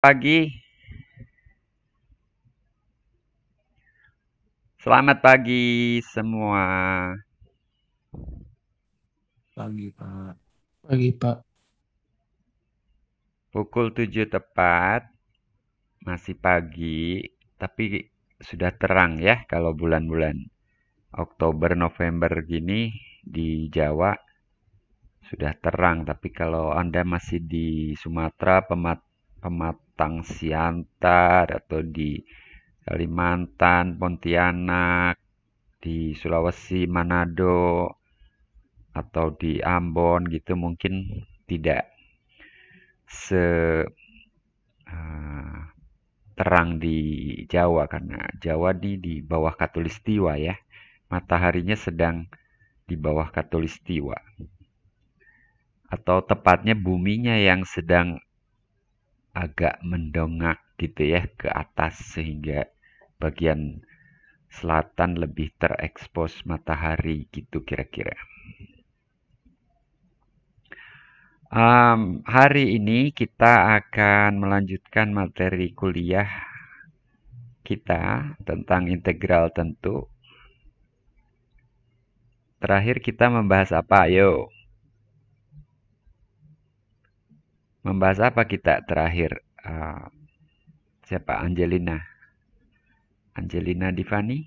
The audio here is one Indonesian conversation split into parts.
Pagi, selamat pagi semua. Pagi, Pak. Pagi, Pak. Pukul 7 tepat, masih pagi, tapi sudah terang ya kalau bulan-bulan Oktober, November gini di Jawa sudah terang. Tapi kalau Anda masih di Sumatera, Pematang Siantar, atau di Kalimantan, Pontianak, di Sulawesi, Manado, atau di Ambon gitu mungkin tidak se terang di Jawa karena Jawa di bawah Katulistiwa ya. Mataharinya sedang di bawah Katulistiwa. Atau tepatnya buminya yang sedang agak mendongak gitu ya ke atas sehingga bagian selatan lebih terekspos matahari gitu kira-kira. Hari ini kita akan melanjutkan materi kuliah kita tentang integral tentu. Terakhir kita membahas apa? Ayo. Membahas apa kita terakhir? Siapa? Angelina. Angelina Divani?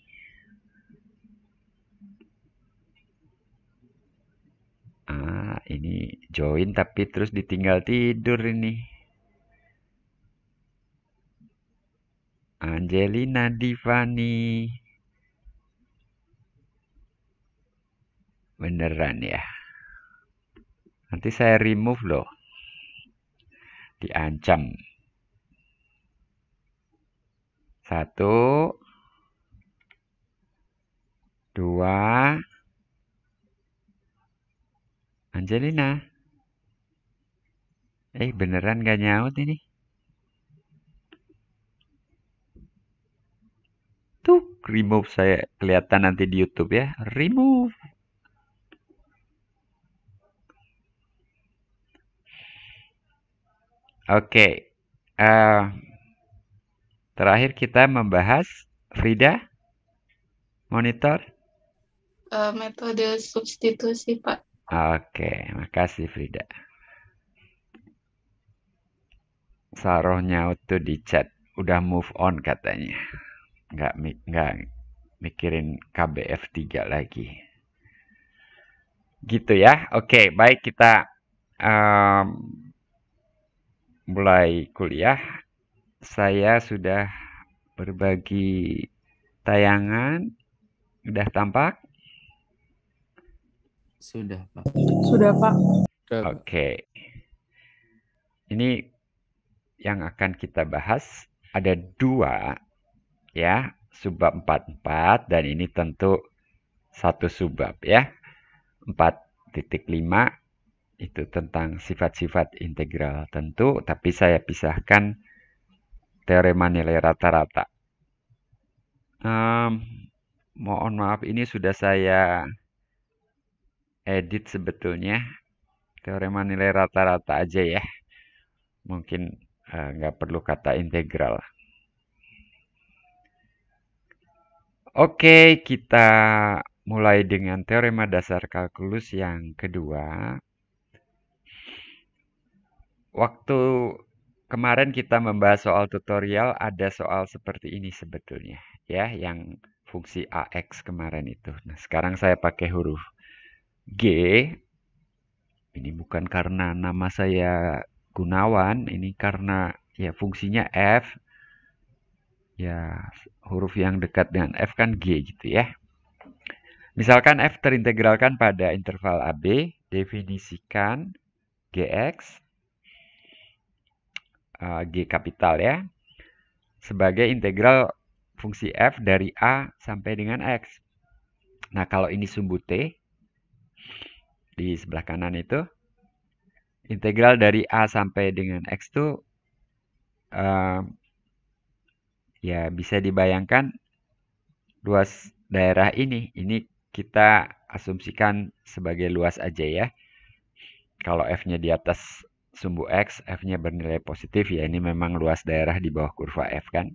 Ini join tapi terus ditinggal tidur ini. Angelina Divani. Beneran ya? Nanti saya remove loh. Diancam. Satu, dua, Angelina. Beneran gak nyaut ini? Tuh, remove saya kelihatan nanti di YouTube ya. Remove. Oke. Terakhir kita membahas Frida monitor. Metode substitusi, Pak. Oke, makasih Frida. Saroh nyaut tuh di chat. Udah move on katanya. Nggak mikirin KBF 3 lagi. Gitu ya. Oke, baik kita mulai kuliah. Saya sudah berbagi tayangan. Udah tampak? Sudah, Pak. Sudah, Pak. Oke. Ini yang akan kita bahas ada dua ya, subbab 44 dan ini tentu satu subbab ya. 4.5 itu tentang sifat-sifat integral tentu, tapi saya pisahkan teorema nilai rata-rata. Mohon maaf ini sudah saya edit sebetulnya. Teorema nilai rata-rata aja ya. Mungkin nggak perlu kata integral. Oke, kita mulai dengan teorema dasar kalkulus yang kedua. Waktu kemarin kita membahas soal tutorial, ada soal seperti ini sebetulnya. Ya, yang fungsi AX kemarin itu. Nah, sekarang saya pakai huruf G. Ini bukan karena nama saya Gunawan, ini karena ya fungsinya F. Ya, huruf yang dekat dengan F kan G gitu ya. Misalkan F terintegralkan pada interval AB, definisikan Gx, G kapital ya, sebagai integral fungsi F dari A sampai dengan X. Nah, kalau ini sumbu T, di sebelah kanan itu, integral dari A sampai dengan X itu ya bisa dibayangkan luas daerah ini. Ini kita asumsikan sebagai luas aja ya. Kalau F-nya di atas sumbu X, F-nya bernilai positif, ya ini memang luas daerah di bawah kurva F kan.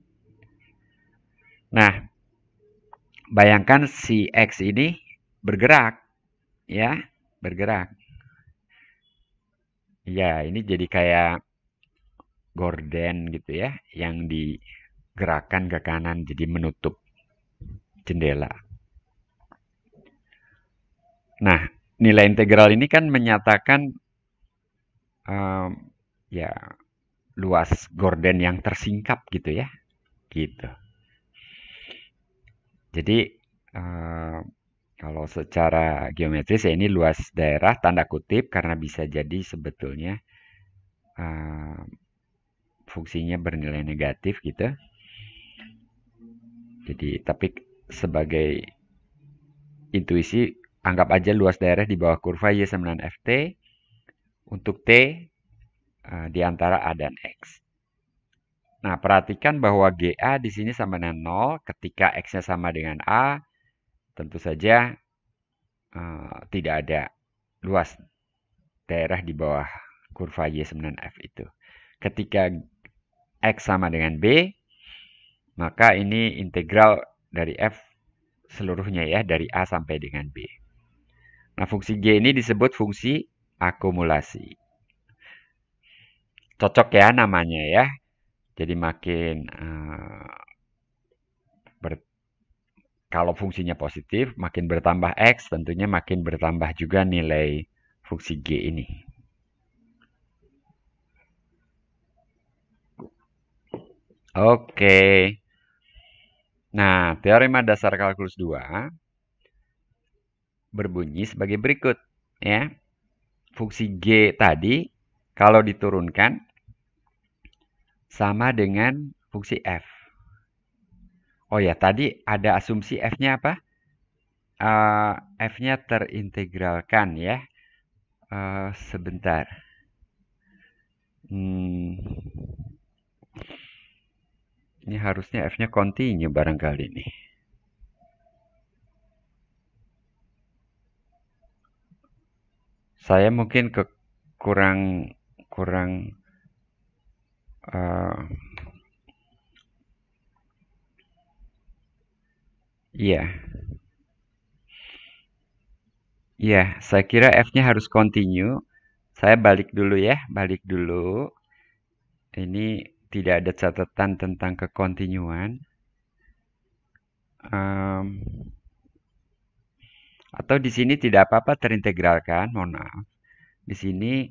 Nah, bayangkan si X ini bergerak, ya, bergerak. Ya, ini jadi kayak gorden gitu ya, yang digerakkan ke kanan, jadi menutup jendela. Nah, nilai integral ini kan menyatakan ya luas gorden yang tersingkap gitu ya, gitu. Jadi kalau secara geometris ya ini luas daerah tanda kutip karena bisa jadi sebetulnya fungsinya bernilai negatif gitu. Jadi tapi sebagai intuisi anggap aja luas daerah di bawah kurva Y sama dengan FT untuk T di antara A dan X. Nah, perhatikan bahwa GA di sini sama dengan 0 ketika X-nya sama dengan A, tentu saja tidak ada luas daerah di bawah kurva Y sama dengan F itu. Ketika X sama dengan B, maka ini integral dari F seluruhnya ya, dari A sampai dengan B. Nah, fungsi G ini disebut fungsi akumulasi. Cocok ya namanya ya. Jadi makin kalau fungsinya positif, makin bertambah X, tentunya makin bertambah juga nilai fungsi G ini. Oke. Nah, teorema dasar kalkulus 2 berbunyi sebagai berikut. Ya. Fungsi G tadi, kalau diturunkan, sama dengan fungsi F. Oh ya, tadi ada asumsi F-nya apa? F-nya terintegralkan ya. Sebentar. Ini harusnya F-nya continue barangkali nih. Saya mungkin kurang iya. Iya, saya kira F-nya harus continue. Saya balik dulu ya, balik dulu. Ini tidak ada catatan tentang kekontinuan. Atau di sini tidak apa-apa terintegralkan, mohon maaf. Di sini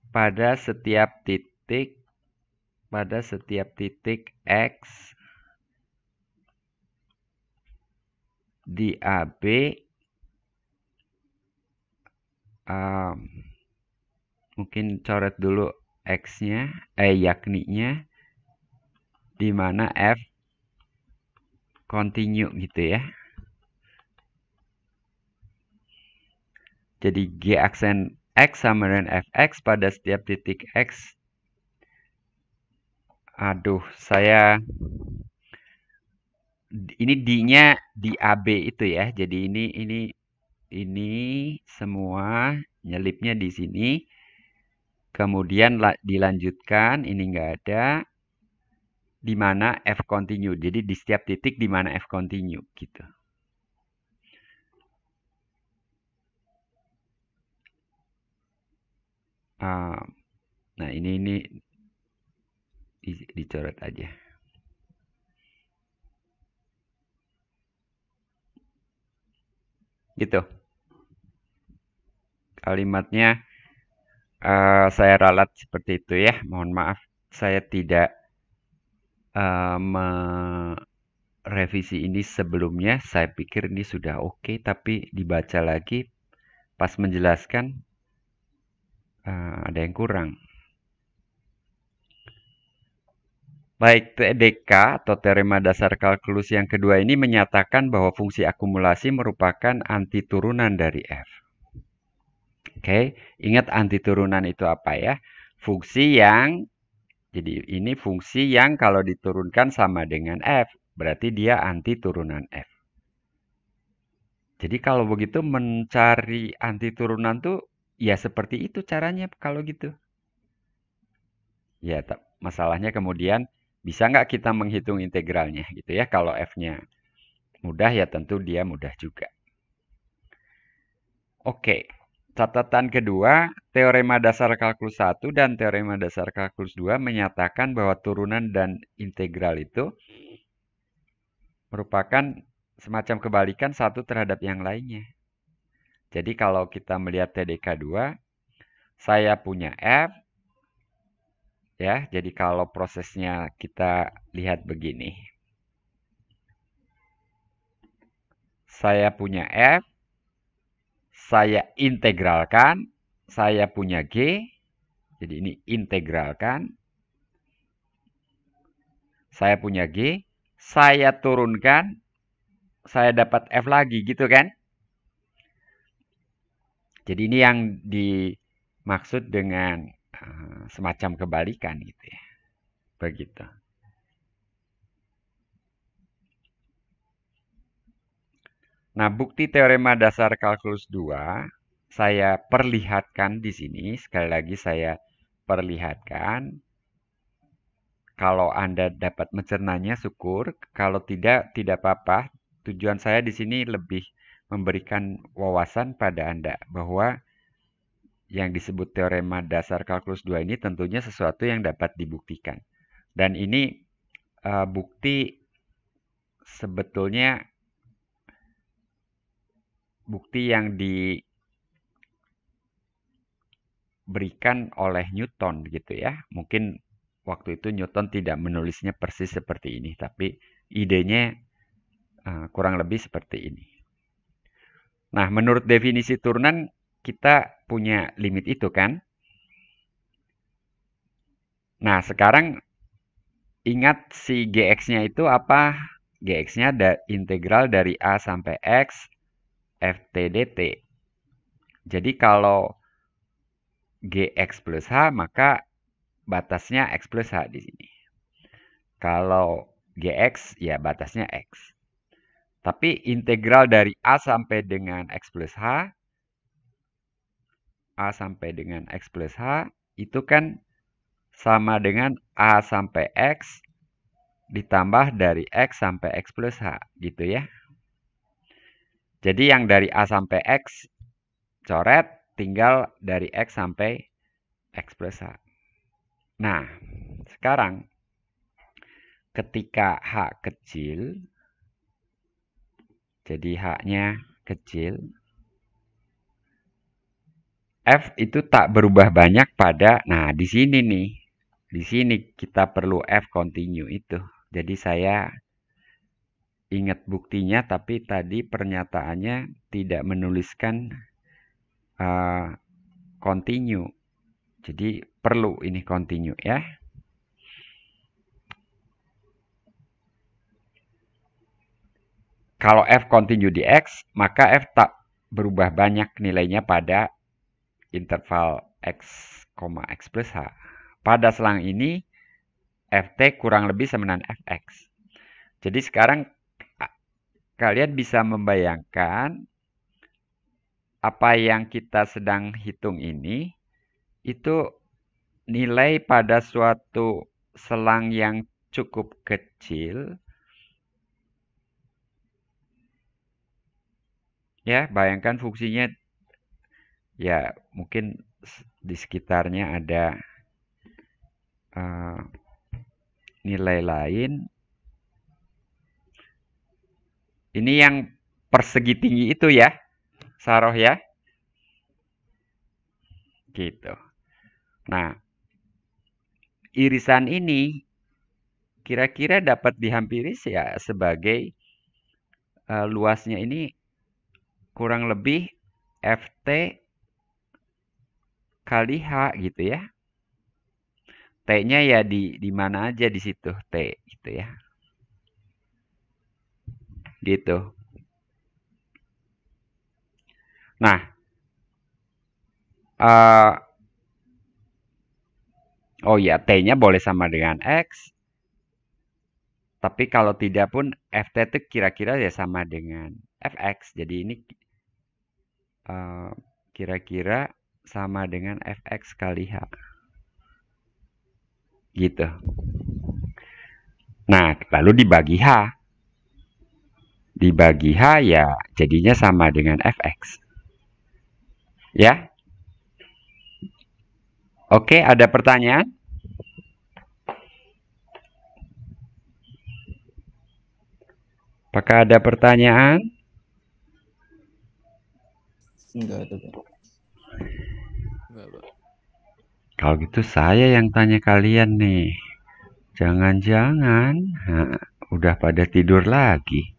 pada setiap titik X di AB mungkin coret dulu X-nya, yakni-nya di mana F continue gitu ya. Jadi G aksen X sama dengan Fx pada setiap titik X. Aduh, ini D-nya di AB itu ya. Jadi ini semua nyelipnya di sini. Kemudian dilanjutkan, ini nggak ada. Di mana F continue. Jadi di setiap titik di mana F continue gitu. Nah, ini dicoret aja. Gitu. Kalimatnya saya ralat seperti itu ya. Mohon maaf, saya tidak merevisi ini sebelumnya. Saya pikir ini sudah oke, tapi dibaca lagi pas menjelaskan ada yang kurang. Baik, TDK atau teorema dasar kalkulus yang kedua ini menyatakan bahwa fungsi akumulasi merupakan antiturunan dari F. Oke, ingat antiturunan itu apa ya? Jadi ini fungsi yang kalau diturunkan sama dengan F, berarti dia antiturunan F. Jadi kalau begitu mencari antiturunan tuh ya seperti itu caranya kalau gitu. Ya, masalahnya kemudian bisa nggak kita menghitung integralnya gitu ya. Kalau F-nya mudah ya tentu dia mudah juga. Oke, catatan kedua, teorema dasar kalkulus 1 dan teorema dasar kalkulus 2 menyatakan bahwa turunan dan integral itu merupakan semacam kebalikan satu terhadap yang lainnya. Jadi kalau kita melihat TDK 2, saya punya F, ya, jadi kalau prosesnya kita lihat begini. Saya punya F, saya integralkan, saya punya G, jadi ini integralkan, saya punya G, saya turunkan, saya dapat F lagi, gitu kan? Jadi ini yang dimaksud dengan semacam kebalikan gitu ya. Begitu. Nah, bukti teorema dasar kalkulus 2 saya perlihatkan di sini. Sekali lagi saya perlihatkan. Kalau Anda dapat mencernanya, syukur. Kalau tidak, tidak apa-apa. Tujuan saya di sini lebih memberikan wawasan pada Anda bahwa yang disebut teorema dasar kalkulus 2 ini tentunya sesuatu yang dapat dibuktikan. Dan ini bukti sebetulnya bukti yang diberikan oleh Newton gitu ya. Mungkin waktu itu Newton tidak menulisnya persis seperti ini, tapi idenya kurang lebih seperti ini. Nah, menurut definisi turunan kita punya limit itu kan? Nah, sekarang ingat si GX-nya itu apa? GX-nya integral dari A sampai X ft dt. Jadi kalau GX plus H, maka batasnya X plus H di sini. Kalau GX, ya batasnya X. Tapi integral dari A sampai dengan X plus H, A sampai dengan X plus H, itu kan sama dengan A sampai X ditambah dari X sampai X plus H, gitu ya. Jadi yang dari A sampai X coret, tinggal dari X sampai X plus H. Nah, sekarang ketika H kecil, jadi H-nya kecil, F itu tak berubah banyak pada, nah di sini nih, di sini kita perlu F continue itu. Jadi saya ingat buktinya, tapi tadi pernyataannya tidak menuliskan continue. Jadi perlu ini continue ya. Kalau F continue di X, maka F tak berubah banyak nilainya pada interval X, X plus H. Pada selang ini, Ft kurang lebih sama dengan Fx. Jadi sekarang kalian bisa membayangkan apa yang kita sedang hitung ini, itu nilai pada suatu selang yang cukup kecil. Ya, bayangkan fungsinya, ya mungkin di sekitarnya ada nilai lain. Ini yang persegi tinggi itu ya, Saroh ya. Gitu. Nah, irisan ini kira-kira dapat dihampiri ya sebagai luasnya ini kurang lebih Ft kali H gitu ya. T-nya ya di mana aja di situ T gitu ya. Gitu. Nah, oh ya, T-nya boleh sama dengan X. Tapi kalau tidak pun Ft itu kira-kira ya sama dengan Fx. Jadi ini kira-kira sama dengan Fx kali H. Gitu. Nah, lalu dibagi H. Dibagi H ya jadinya sama dengan Fx. Ya? Oke, ada pertanyaan? Apakah ada pertanyaan? Enggak ada, Pak. Enggak, Pak. Kalau gitu saya yang tanya kalian nih. Jangan-jangan udah pada tidur lagi.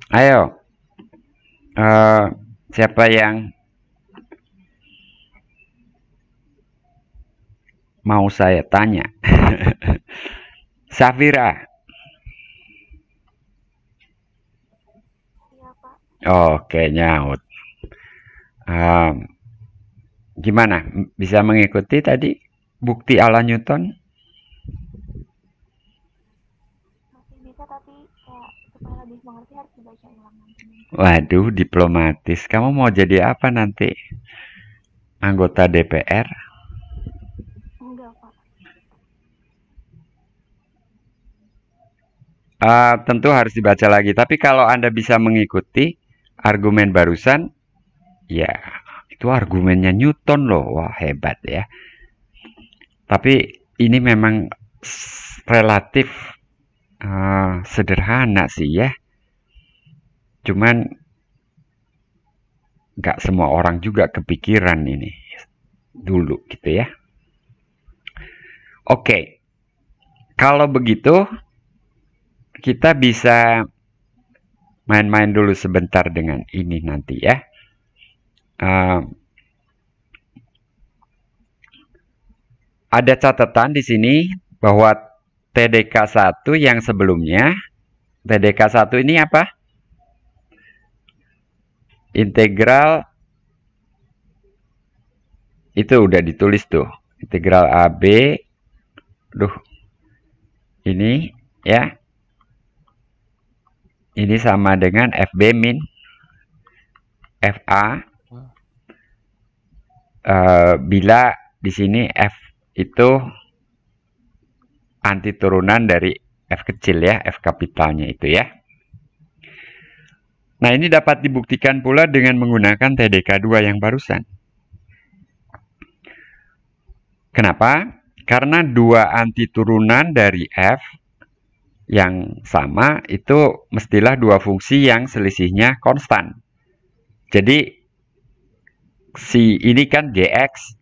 Ayo, siapa yang mau saya tanya? Safira. Iya, Pak. Oke, nyaut. Gimana? Bisa mengikuti tadi bukti ala Newton? Masih bisa, tapi kayak supaya lebih mengerti harus dibaca ulang nanti. Waduh, diplomatis. Kamu mau jadi apa nanti? Anggota DPR? Enggak, Pak. Tentu harus dibaca lagi. Tapi kalau Anda bisa mengikuti argumen barusan, ya itu argumennya Newton loh. Wah, hebat ya. Tapi ini memang relatif sederhana sih ya. Cuman nggak semua orang juga kepikiran ini dulu gitu ya. Oke, kalau begitu kita bisa main-main dulu sebentar dengan ini nanti ya. Ada catatan di sini bahwa TDK 1 yang sebelumnya, TDK 1 ini apa? Integral itu udah ditulis tuh. Integral AB, ini ya. Ini sama dengan FB min FA. Bila di sini F itu anti turunan dari F kecil ya, F kapitalnya itu ya. Nah, ini dapat dibuktikan pula dengan menggunakan TDK 2 yang barusan. Kenapa? Karena dua anti turunan dari F yang sama itu mestilah dua fungsi yang selisihnya konstan. Jadi si ini kan Gx,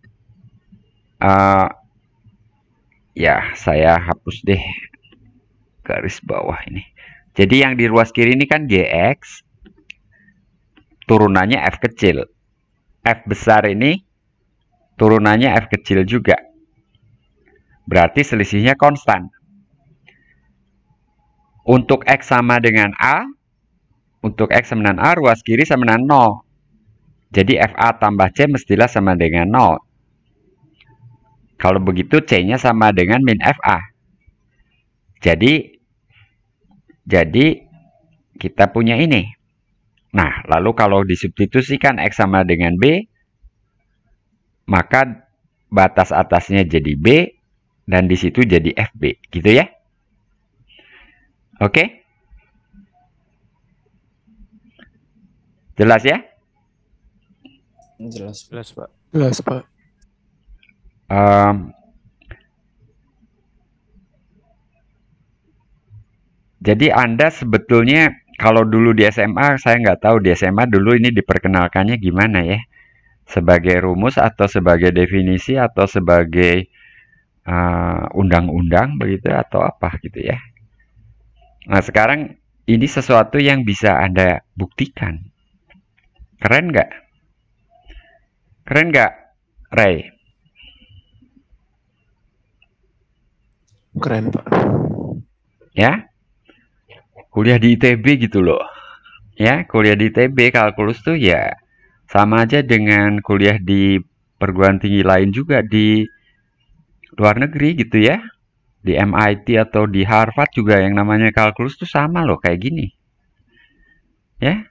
ya saya hapus deh garis bawah ini. Jadi yang di ruas kiri ini kan Gx, turunannya F kecil. F besar ini turunannya F kecil juga. Berarti selisihnya konstan. Untuk X sama dengan A, untuk X sama dengan A, ruas kiri sama dengan 0. Jadi FA tambah C mestilah sama dengan 0. Kalau begitu C-nya sama dengan min FA. Jadi kita punya ini. Nah, lalu kalau disubstitusikan X sama dengan B, maka batas atasnya jadi B, dan di situ jadi FB. Gitu ya. Oke? Jelas ya? Jelas, Pak. Jelas, Pak. Jadi Anda sebetulnya kalau dulu di SMA, saya nggak tahu di SMA dulu ini diperkenalkannya gimana ya? Sebagai rumus atau sebagai definisi atau sebagai undang-undang begitu atau apa gitu ya? Nah, sekarang ini sesuatu yang bisa Anda buktikan. Keren nggak? Keren nggak, Ray? Keren, Pak. Ya? Kuliah di ITB gitu loh. Ya, kuliah di ITB kalkulus tuh ya sama aja dengan kuliah di perguruan tinggi lain juga di luar negeri gitu ya. Di MIT atau di Harvard juga yang namanya kalkulus tuh sama loh kayak gini. Ya.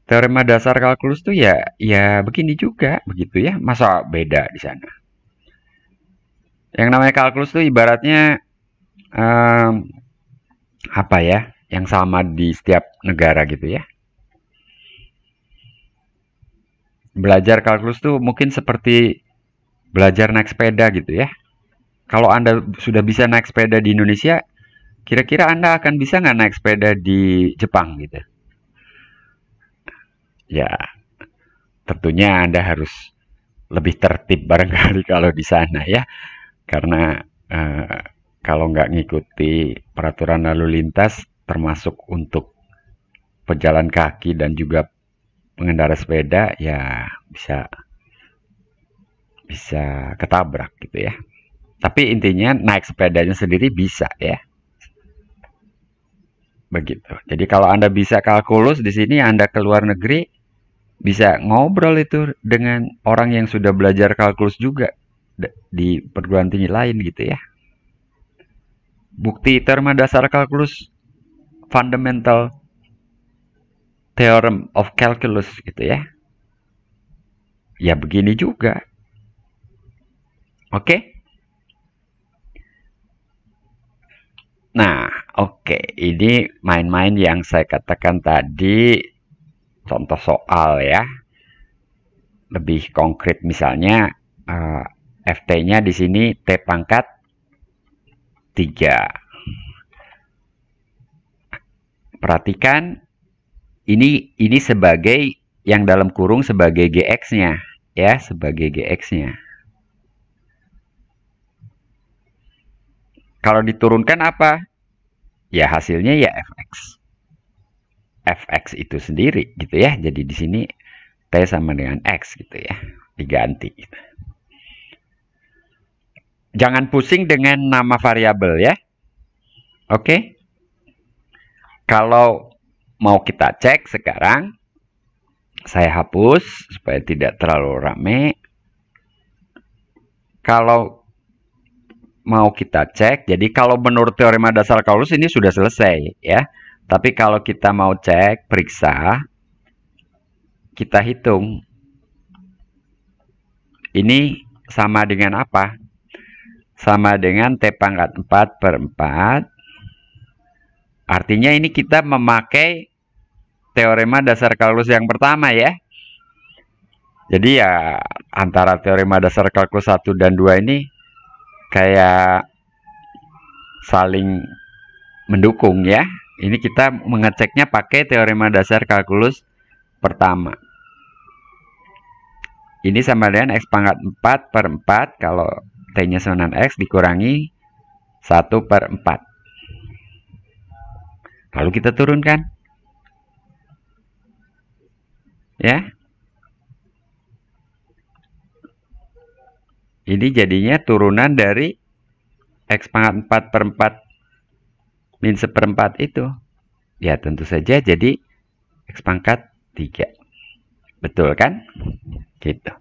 Teorema dasar kalkulus tuh ya begini juga begitu ya. Masa beda di sana? Yang namanya kalkulus tuh ibaratnya apa ya? Yang sama di setiap negara gitu ya. Belajar kalkulus tuh mungkin seperti belajar naik sepeda gitu ya. Kalau Anda sudah bisa naik sepeda di Indonesia, kira-kira Anda akan bisa nggak naik sepeda di Jepang gitu? Ya, tentunya Anda harus lebih tertib barangkali kalau di sana ya. Karena kalau nggak ngikuti peraturan lalu lintas, termasuk untuk pejalan kaki dan juga pengendara sepeda, ya bisa ketabrak gitu ya. Tapi intinya naik sepedanya sendiri bisa ya. Begitu. Jadi kalau Anda bisa kalkulus di sini, Anda ke luar negeri bisa ngobrol itu dengan orang yang sudah belajar kalkulus juga di perguruan tinggi lain gitu ya. Bukti teorema dasar kalkulus, fundamental theorem of calculus gitu ya. Ya begini juga. Oke? Nah, oke. Ini main-main yang saya katakan tadi, contoh soal ya. Lebih konkret misalnya, FT-nya di sini T pangkat 3. Perhatikan, ini sebagai yang dalam kurung sebagai GX-nya. Ya, sebagai GX-nya. Kalau diturunkan apa? Ya hasilnya ya fx. Fx itu sendiri gitu ya. Jadi di sini T sama dengan X gitu ya. Diganti. Gitu. Jangan pusing dengan nama variabel ya. Oke. Kalau mau kita cek sekarang, saya hapus supaya tidak terlalu rame. Kalau mau kita cek, jadi kalau menurut teorema dasar kalkulus ini sudah selesai ya. Tapi kalau kita mau cek, periksa, kita hitung. Ini sama dengan apa? Sama dengan T pangkat 4 per 4. Artinya ini kita memakai teorema dasar kalkulus yang pertama ya. Jadi ya antara teorema dasar kalkulus 1 dan 2 ini kayak saling mendukung ya. Ini kita mengeceknya pakai teorema dasar kalkulus pertama. Ini sama dengan X pangkat 4 per 4. Kalau T-nya sama dengan X dikurangi 1 per 4. Lalu kita turunkan. Ya. Ini jadinya turunan dari X pangkat 4 per 4 min seperempat itu. Ya tentu saja jadi X pangkat 3. Betul kan? Gitu.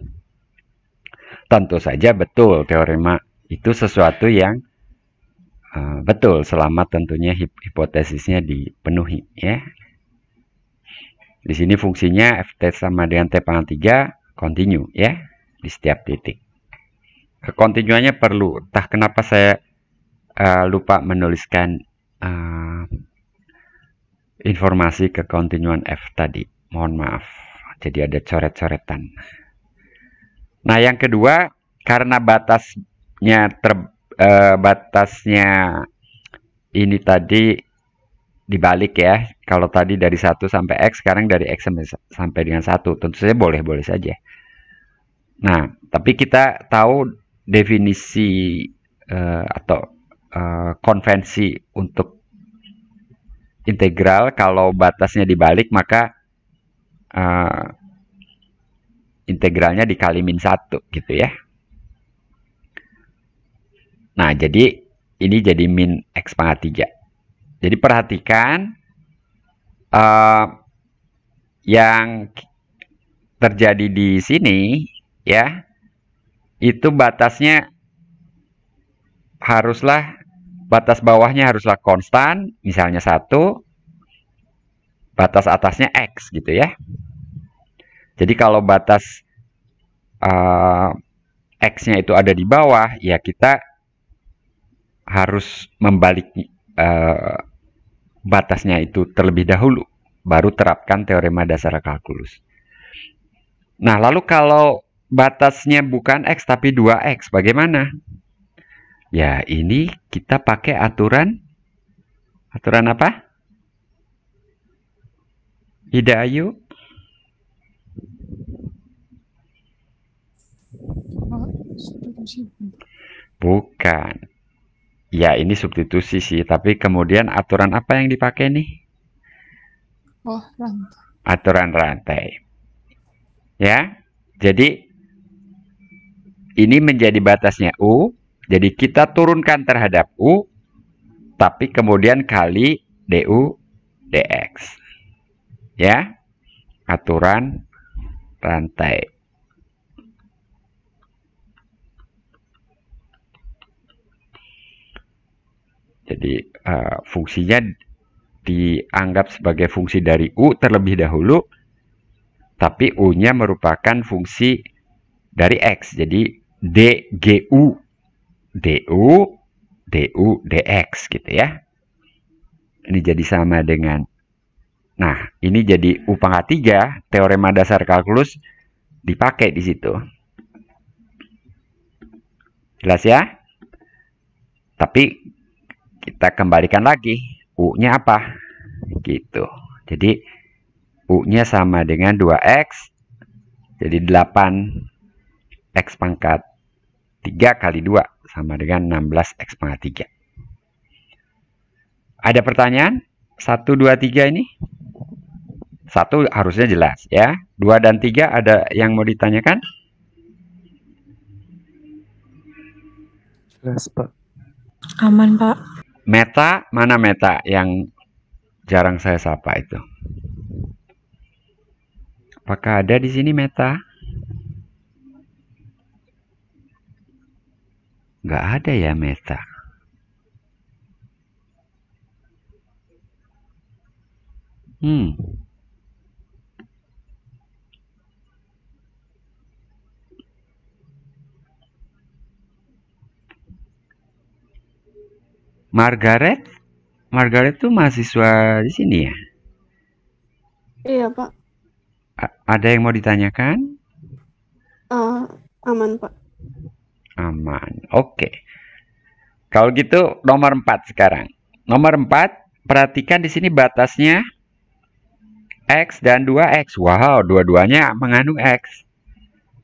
Tentu saja betul teorema itu sesuatu yang betul selama tentunya hipotesisnya dipenuhi ya. Di sini fungsinya ft sama dengan T pangkat 3 continue ya di setiap titik. Kekontinuannya perlu. Entah kenapa saya lupa menuliskan informasi kekontinuan F tadi. Mohon maaf. Jadi ada coret-coretan. Nah, yang kedua, karena batasnya ini tadi dibalik ya. Kalau tadi dari 1 sampai X, sekarang dari X sampai dengan 1. Tentu saja boleh-boleh saja. Nah, tapi kita tahu definisi atau konvensi untuk integral. Kalau batasnya dibalik, maka integralnya dikali min 1 gitu ya. Nah, jadi ini jadi min X pangkat 3. Jadi perhatikan yang terjadi di sini ya, itu batasnya batas bawahnya haruslah konstan, misalnya 1, batas atasnya X gitu ya. Jadi kalau batas X-nya itu ada di bawah, ya kita harus membalik batasnya itu terlebih dahulu, baru terapkan teorema dasar kalkulus. Nah, lalu kalau batasnya bukan X tapi 2X, bagaimana? Ya, ini kita pakai aturan apa? Ida Ayu? Bukan. Ya, ini substitusi sih, tapi kemudian aturan apa yang dipakai nih? Oh, rantai. Aturan rantai. Ya, jadi ini menjadi batasnya U, jadi kita turunkan terhadap U, tapi kemudian kali DU DX. Ya, aturan rantai. Jadi fungsinya dianggap sebagai fungsi dari U terlebih dahulu, tapi U-nya merupakan fungsi dari X. Jadi DGU, DU, DU, DX gitu ya. Ini jadi sama dengan, nah ini jadi U pangkat 3, teorema dasar kalkulus dipakai di situ. Jelas ya? Tapi kita kembalikan lagi, U-nya apa? Gitu. Jadi U-nya sama dengan 2X, jadi 8 X pangkat 3 kali 2 sama dengan 16 X pangkat 3. Ada pertanyaan? 1, 2, 3 ini? 1 harusnya jelas ya. 2 dan 3 ada yang mau ditanyakan? Jelas, Pak. Aman, Pak. Meta, mana Meta yang jarang saya sapa itu? Apakah ada di sini Meta? Nggak ada ya Meta. Margaret tuh mahasiswa di sini ya? Iya, Pak. Ada yang mau ditanyakan? Aman, Pak. Aman. Oke. Kalau gitu nomor 4 sekarang. Nomor 4, perhatikan di sini batasnya X dan 2X. Wow, dua-duanya mengandung X.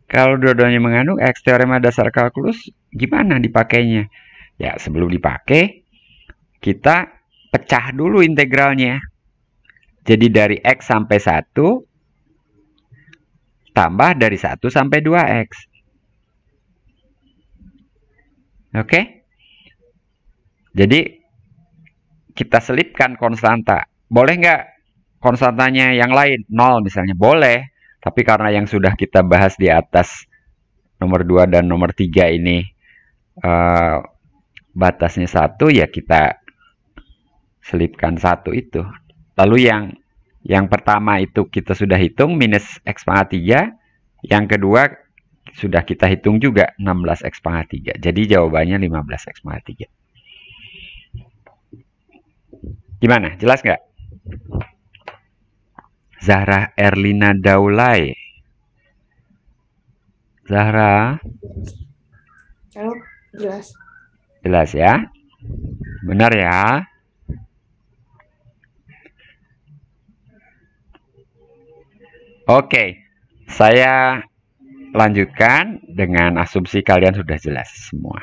Kalau dua-duanya mengandung X, teorema dasar kalkulus gimana dipakainya? Ya, sebelum dipakai, kita pecah dulu integralnya. Jadi dari X sampai 1, tambah dari 1 sampai 2X. Oke? Jadi, kita selipkan konstanta. Boleh nggak konstantanya yang lain? 0 misalnya. Boleh. Tapi karena yang sudah kita bahas di atas nomor 2 dan nomor 3 ini batasnya 1, ya kita selipkan 1 itu. Lalu yang pertama itu kita sudah hitung minus X pangkat 3. Yang kedua sudah kita hitung juga 16 X pangkat 3. Jadi jawabannya 15 X pangkat 3. Gimana? Jelas nggak? Zahra Erlina Daulay. Zahra? Jelas. Jelas ya? Benar ya? Oke, saya lanjutkan dengan asumsi kalian sudah jelas semua.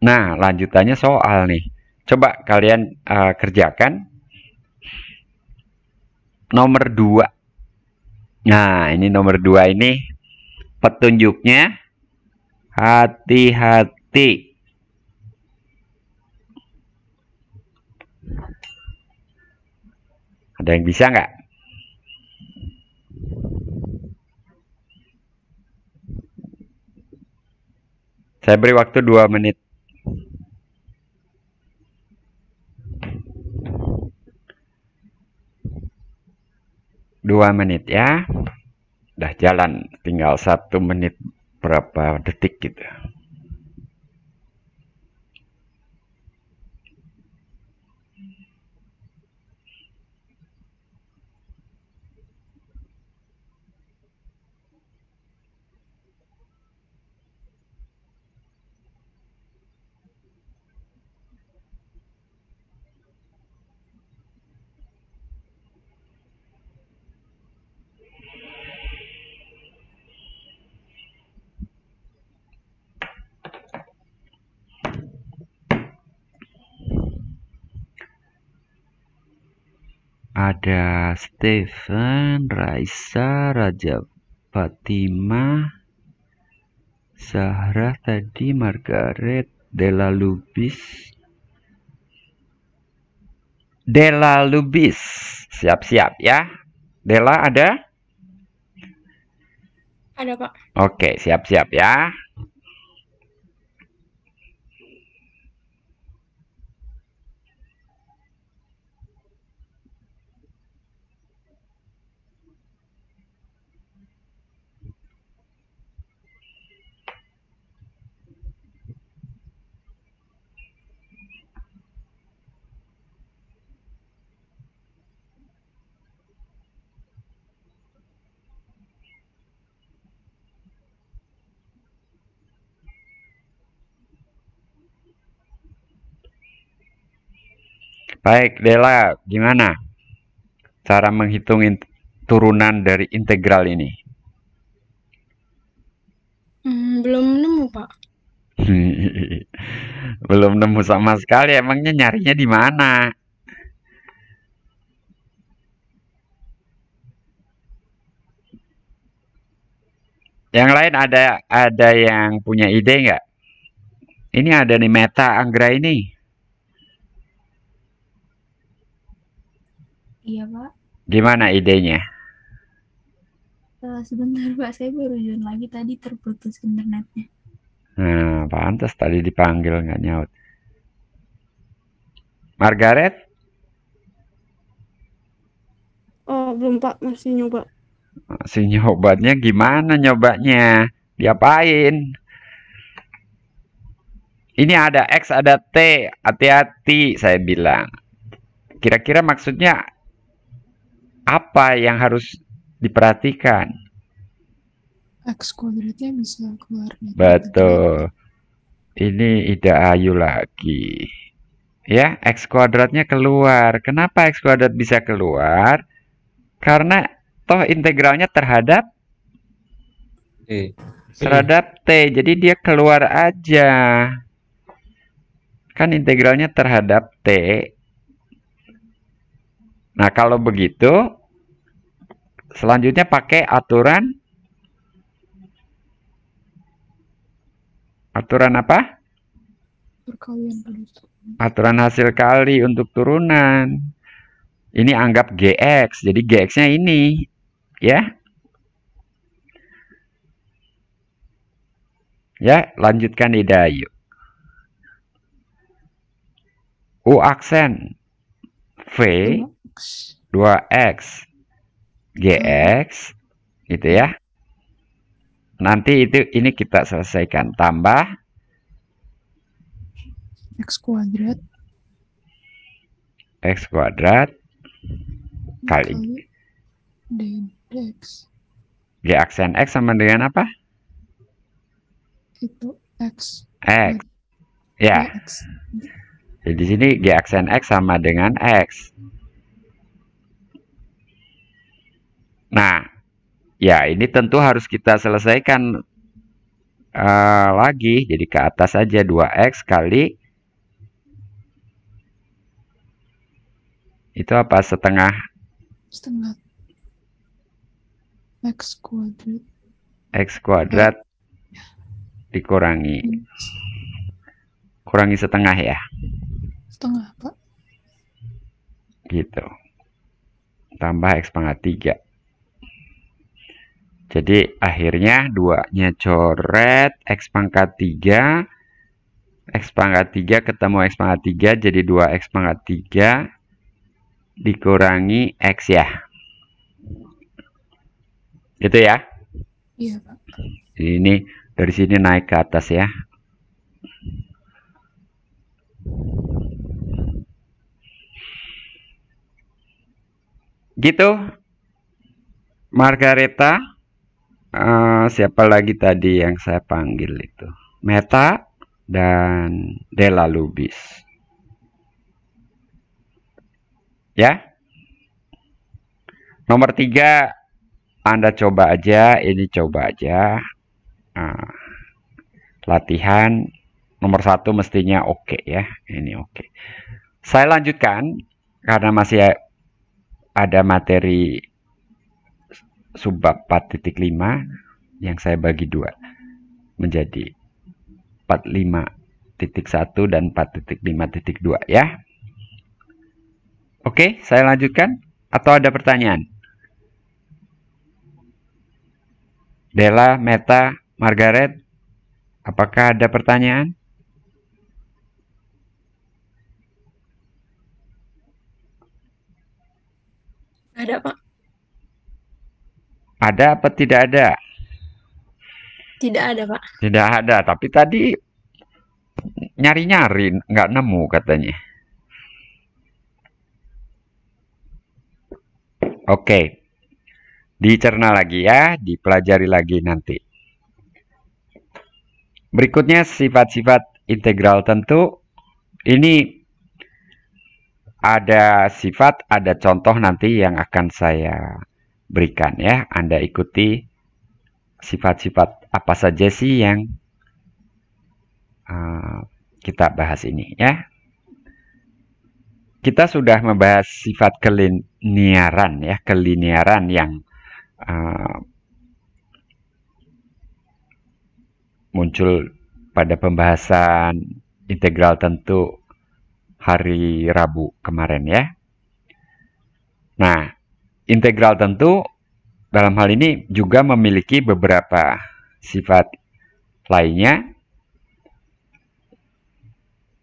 Nah, lanjutannya soal nih. Coba kalian kerjakan nomor 2. Nah, ini nomor 2 ini petunjuknya hati-hati. Ada yang bisa nggak? Saya beri waktu 2 menit. Dua menit ya. Udah jalan, tinggal 1 menit berapa detik gitu. Ada Stephen, Raisa, Raja Fatima, Zahra tadi, Margaret, Della Lubis. Della Lubis. Siap-siap ya. Della ada? Ada, Pak. Oke, siap-siap ya. Baik, Della, gimana cara menghitung turunan dari integral ini? Belum nemu, Pak. Belum nemu sama sekali, emangnya nyarinya di mana? Yang lain ada yang punya ide nggak? Ini ada nih Meta Anggra ini. Iya, Pak. Gimana idenya? Sebentar, Pak. Saya baru join lagi tadi terputus internetnya. Nah, pantas tadi dipanggil nggak nyaut. Margaret? Oh, belum, Pak. Masih nyoba. Si nyobatnya gimana nyobanya? Diapain? Ini ada X, ada T. Hati-hati, saya bilang. Kira-kira maksudnya apa yang harus diperhatikan? X kuadratnya bisa keluar dari Betul. Ini Ida Ayu lagi. Ya, X kuadratnya keluar. Kenapa X kuadrat bisa keluar? Karena toh integralnya terhadap T. Jadi dia keluar aja. Kan integralnya terhadap T. Nah, kalau begitu, selanjutnya pakai aturan apa? perkalian pada Aturan hasil kali untuk turunan. Ini anggap GX, jadi GX-nya ini, ya. Ya, lanjutkan Ida Ayu. U aksen V 2X GX gitu ya. Nanti ini kita selesaikan, tambah X kuadrat kali dx G aksen X sama dengan apa? itu X. X. Ya. X. Jadi di sini G aksen X sama dengan X. Nah, ya ini tentu harus kita selesaikan lagi. Jadi ke atas aja 2X kali. Itu apa? Setengah X kuadrat. X kuadrat dikurangi. Kurangi setengah ya. Setengah, Pak. Gitu. Tambah X pangkat 3. Jadi akhirnya 2-nya coret X pangkat 3. X pangkat 3 ketemu X pangkat 3 jadi 2X pangkat 3 dikurangi X ya. Gitu ya. Iya, Pak. Jadi ini Dari sini naik ke atas ya. Gitu, Margareta. Siapa lagi tadi yang saya panggil itu? Meta dan Della Lubis. Ya. Nomor 3, Anda coba aja, ini coba aja. Latihan nomor 1 mestinya oke ya. Ini oke. Saya lanjutkan karena masih ada materi subbab 4.5 yang saya bagi 2 menjadi 45.1 dan 4.5.2 ya. Oke, saya lanjutkan atau ada pertanyaan? Della, Meta, Margaret, apakah ada pertanyaan? Ada, Pak. Ada apa tidak ada? Tidak ada, Pak. Tidak ada, tapi tadi nyari-nyari nggak nemu katanya. Oke, dicerna lagi ya, dipelajari lagi nanti. Berikutnya sifat-sifat integral tentu. Ini ada sifat, ada contoh nanti yang akan saya berikan ya. Anda ikuti sifat-sifat apa saja sih yang kita bahas ini ya. Kita sudah membahas sifat kelinearan ya, kelinearan yang muncul pada pembahasan integral tentu hari Rabu kemarin ya. Nah, integral tentu dalam hal ini juga memiliki beberapa sifat lainnya,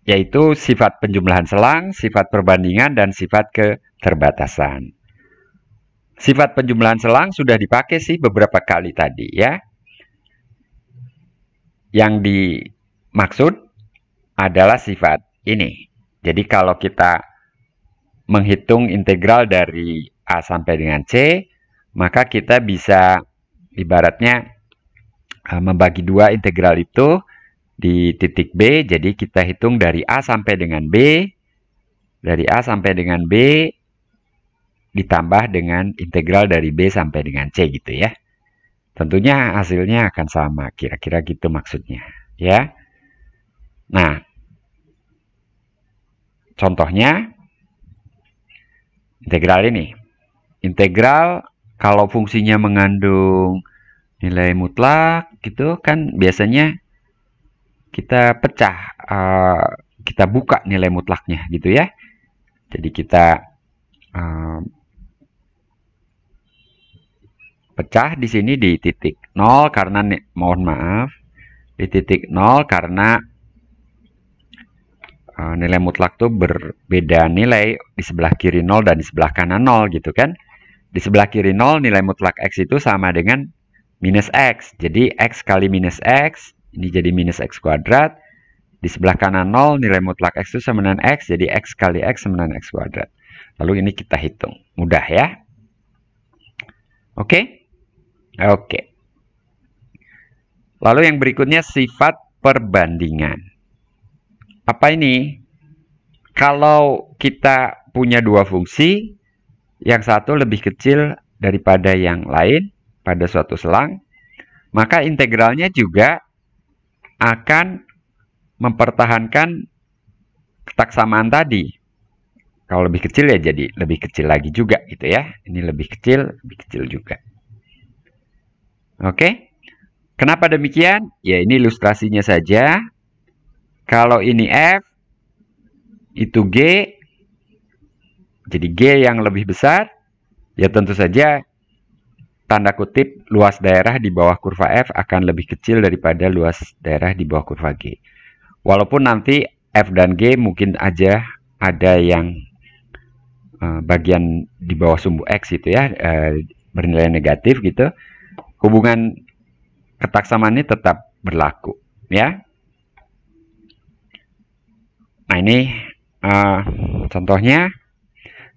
yaitu sifat penjumlahan selang, sifat perbandingan, dan sifat keterbatasan. Sifat penjumlahan selang sudah dipakai sih beberapa kali tadi ya. Yang dimaksud adalah sifat ini. Jadi kalau kita menghitung integral dari A sampai dengan C, maka kita bisa ibaratnya membagi 2 integral itu di titik B. Jadi kita hitung dari A sampai dengan B, dari A sampai dengan B, ditambah dengan integral dari B sampai dengan C gitu ya. Tentunya hasilnya akan sama, kira-kira gitu maksudnya ya. Nah, contohnya integral ini. Integral kalau fungsinya mengandung nilai mutlak gitu kan biasanya kita pecah, kita buka nilai mutlaknya gitu ya. Jadi kita pecah di sini di titik 0 karena mohon maaf, di titik 0 karena nilai mutlak tuh berbeda nilai, di sebelah kiri 0 dan di sebelah kanan 0 gitu kan. Di sebelah kiri 0 nilai mutlak X itu sama dengan minus X. Jadi X kali minus X, ini jadi minus X kuadrat. Di sebelah kanan 0 nilai mutlak X itu sama dengan X, jadi X kali X sama dengan X kuadrat. Lalu ini kita hitung. Mudah ya. Oke? Oke. Lalu yang berikutnya sifat perbandingan. Apa ini? Kalau kita punya 2 fungsi, yang satu lebih kecil daripada yang lain pada suatu selang, maka integralnya juga akan mempertahankan ketaksamaan tadi. Kalau lebih kecil ya jadi lebih kecil lagi juga gitu ya. Ini lebih kecil juga. Oke? Kenapa demikian? Ya ini ilustrasinya saja. Kalau ini F, itu G, jadi G yang lebih besar, ya tentu saja tanda kutip luas daerah di bawah kurva F akan lebih kecil daripada luas daerah di bawah kurva G. Walaupun nanti F dan G mungkin aja ada yang bagian di bawah sumbu X itu ya, bernilai negatif gitu. Hubungan ketaksamaan ini tetap berlaku, ya. Nah, ini contohnya.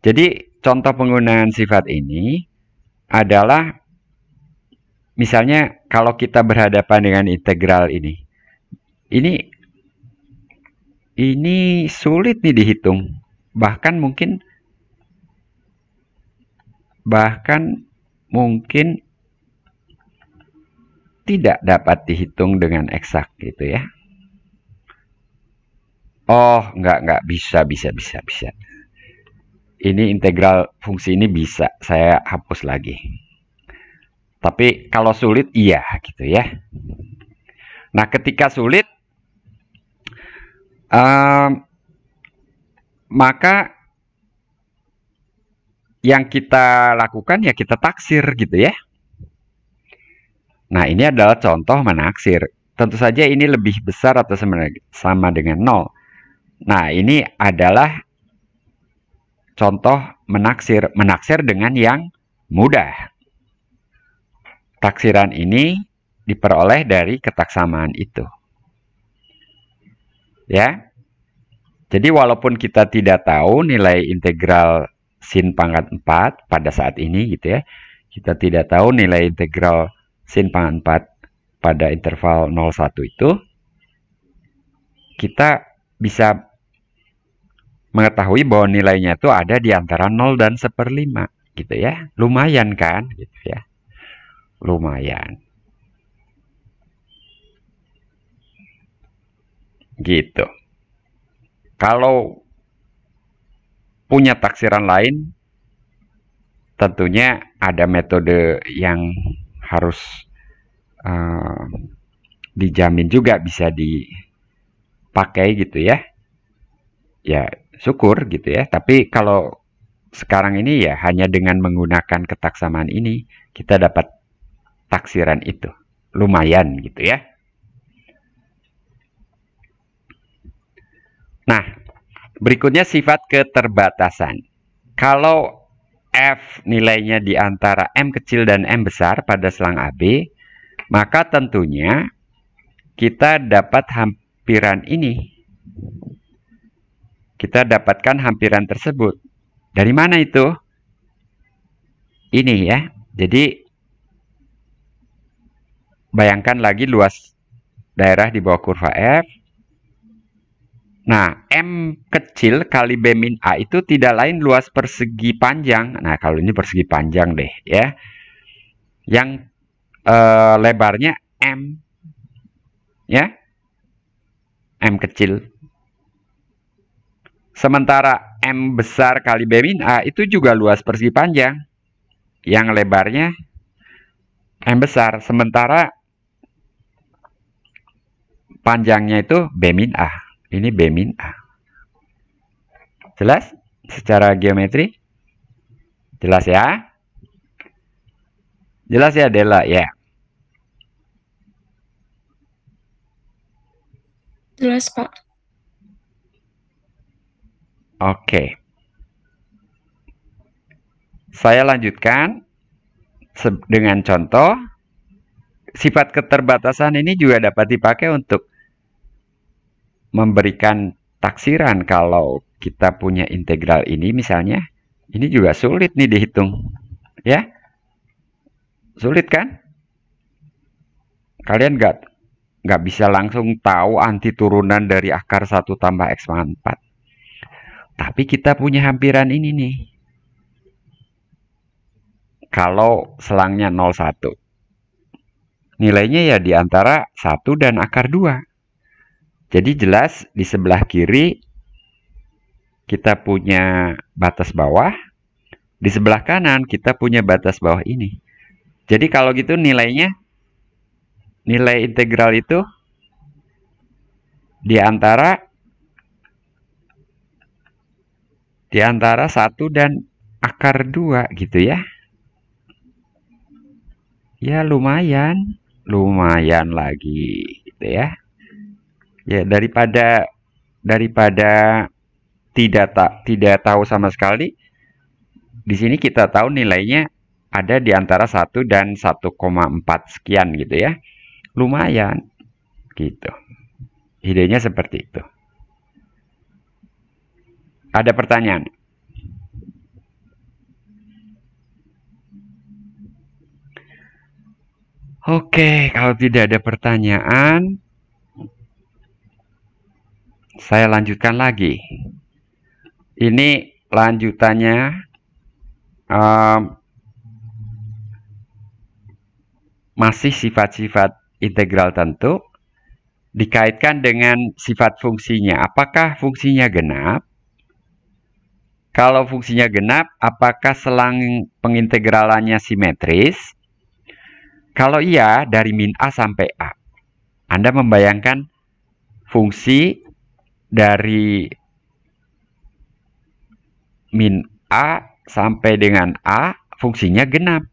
Jadi, contoh penggunaan sifat ini adalah misalnya kalau kita berhadapan dengan integral ini. Ini sulit nih dihitung. Bahkan mungkin tidak dapat dihitung dengan eksak gitu ya. Oh, enggak, bisa. Ini integral fungsi ini bisa saya hapus lagi. Tapi kalau sulit, iya gitu ya. Nah, ketika sulit, maka yang kita lakukan ya kita taksir gitu ya. Nah, ini adalah contoh menaksir. Tentu saja ini lebih besar atau sama dengan 0. Nah, ini adalah contoh menaksir. Menaksir dengan yang mudah. Taksiran ini diperoleh dari ketaksamaan itu. Ya. Jadi walaupun kita tidak tahu nilai integral sin pangkat 4 pada saat ini gitu ya. Kita tidak tahu nilai integral sin pangkat 4 pada interval 0,1 itu. Kita bisa mengetahui bahwa nilainya itu ada di antara 0 dan 1/5 gitu ya. Lumayan kan gitu ya. Lumayan. Gitu. Kalau punya taksiran lain, tentunya ada metode yang harus dijamin juga bisa dipakai gitu ya. Ya, syukur gitu ya. Tapi kalau sekarang ini ya hanya dengan menggunakan ketaksamaan ini, kita dapat taksiran itu. Lumayan gitu ya. Nah, berikutnya sifat keterbatasan. Kalau F nilainya di antara M kecil dan M besar pada selang AB, maka tentunya kita dapat hampiran ini. Kita dapatkan hampiran tersebut. Dari mana itu? Ini ya. Jadi, bayangkan lagi luas daerah di bawah kurva F. Nah, M kecil kali B min A itu tidak lain luas persegi panjang. Nah, kalau ini persegi panjang deh ya. Yang lebarnya M. Ya. M kecil. Sementara M besar kali B min A itu juga luas persegi panjang. Yang lebarnya M besar. Sementara panjangnya itu B min A. Ini B min A. Jelas? Secara geometri? Jelas ya? Jelas ya, Dela? Ya. Jelas, Pak. Oke. Saya lanjutkan dengan contoh. Sifat keterbatasan ini juga dapat dipakai untuk memberikan taksiran. Kalau kita punya integral ini misalnya, ini juga sulit nih dihitung. Ya? Sulit kan? Kalian nggak bisa langsung tahu anti turunan dari akar 1 tambah X pangkat 4. Tapi kita punya hampiran ini nih. Kalau selangnya 0,1. Nilainya ya di antara 1 dan akar 2. Jadi jelas di sebelah kiri kita punya batas bawah. Di sebelah kanan kita punya batas bawah ini. Jadi kalau gitu nilai integral itu di antara 1 dan akar 2 gitu ya. Ya lumayan lagi gitu ya. Ya daripada tidak tahu sama sekali, di sini kita tahu nilainya ada di antara 1 dan 1,4 sekian gitu ya. Lumayan. Gitu. Idenya seperti itu. Ada pertanyaan? Oke, kalau tidak ada pertanyaan, saya lanjutkan lagi. Ini lanjutannya masih sifat-sifat integral tentu dikaitkan dengan sifat fungsinya. Apakah fungsinya genap? Kalau fungsinya genap, apakah selang pengintegralannya simetris? Kalau iya, dari min A sampai A. Anda membayangkan fungsi dari min A sampai dengan A, fungsinya genap.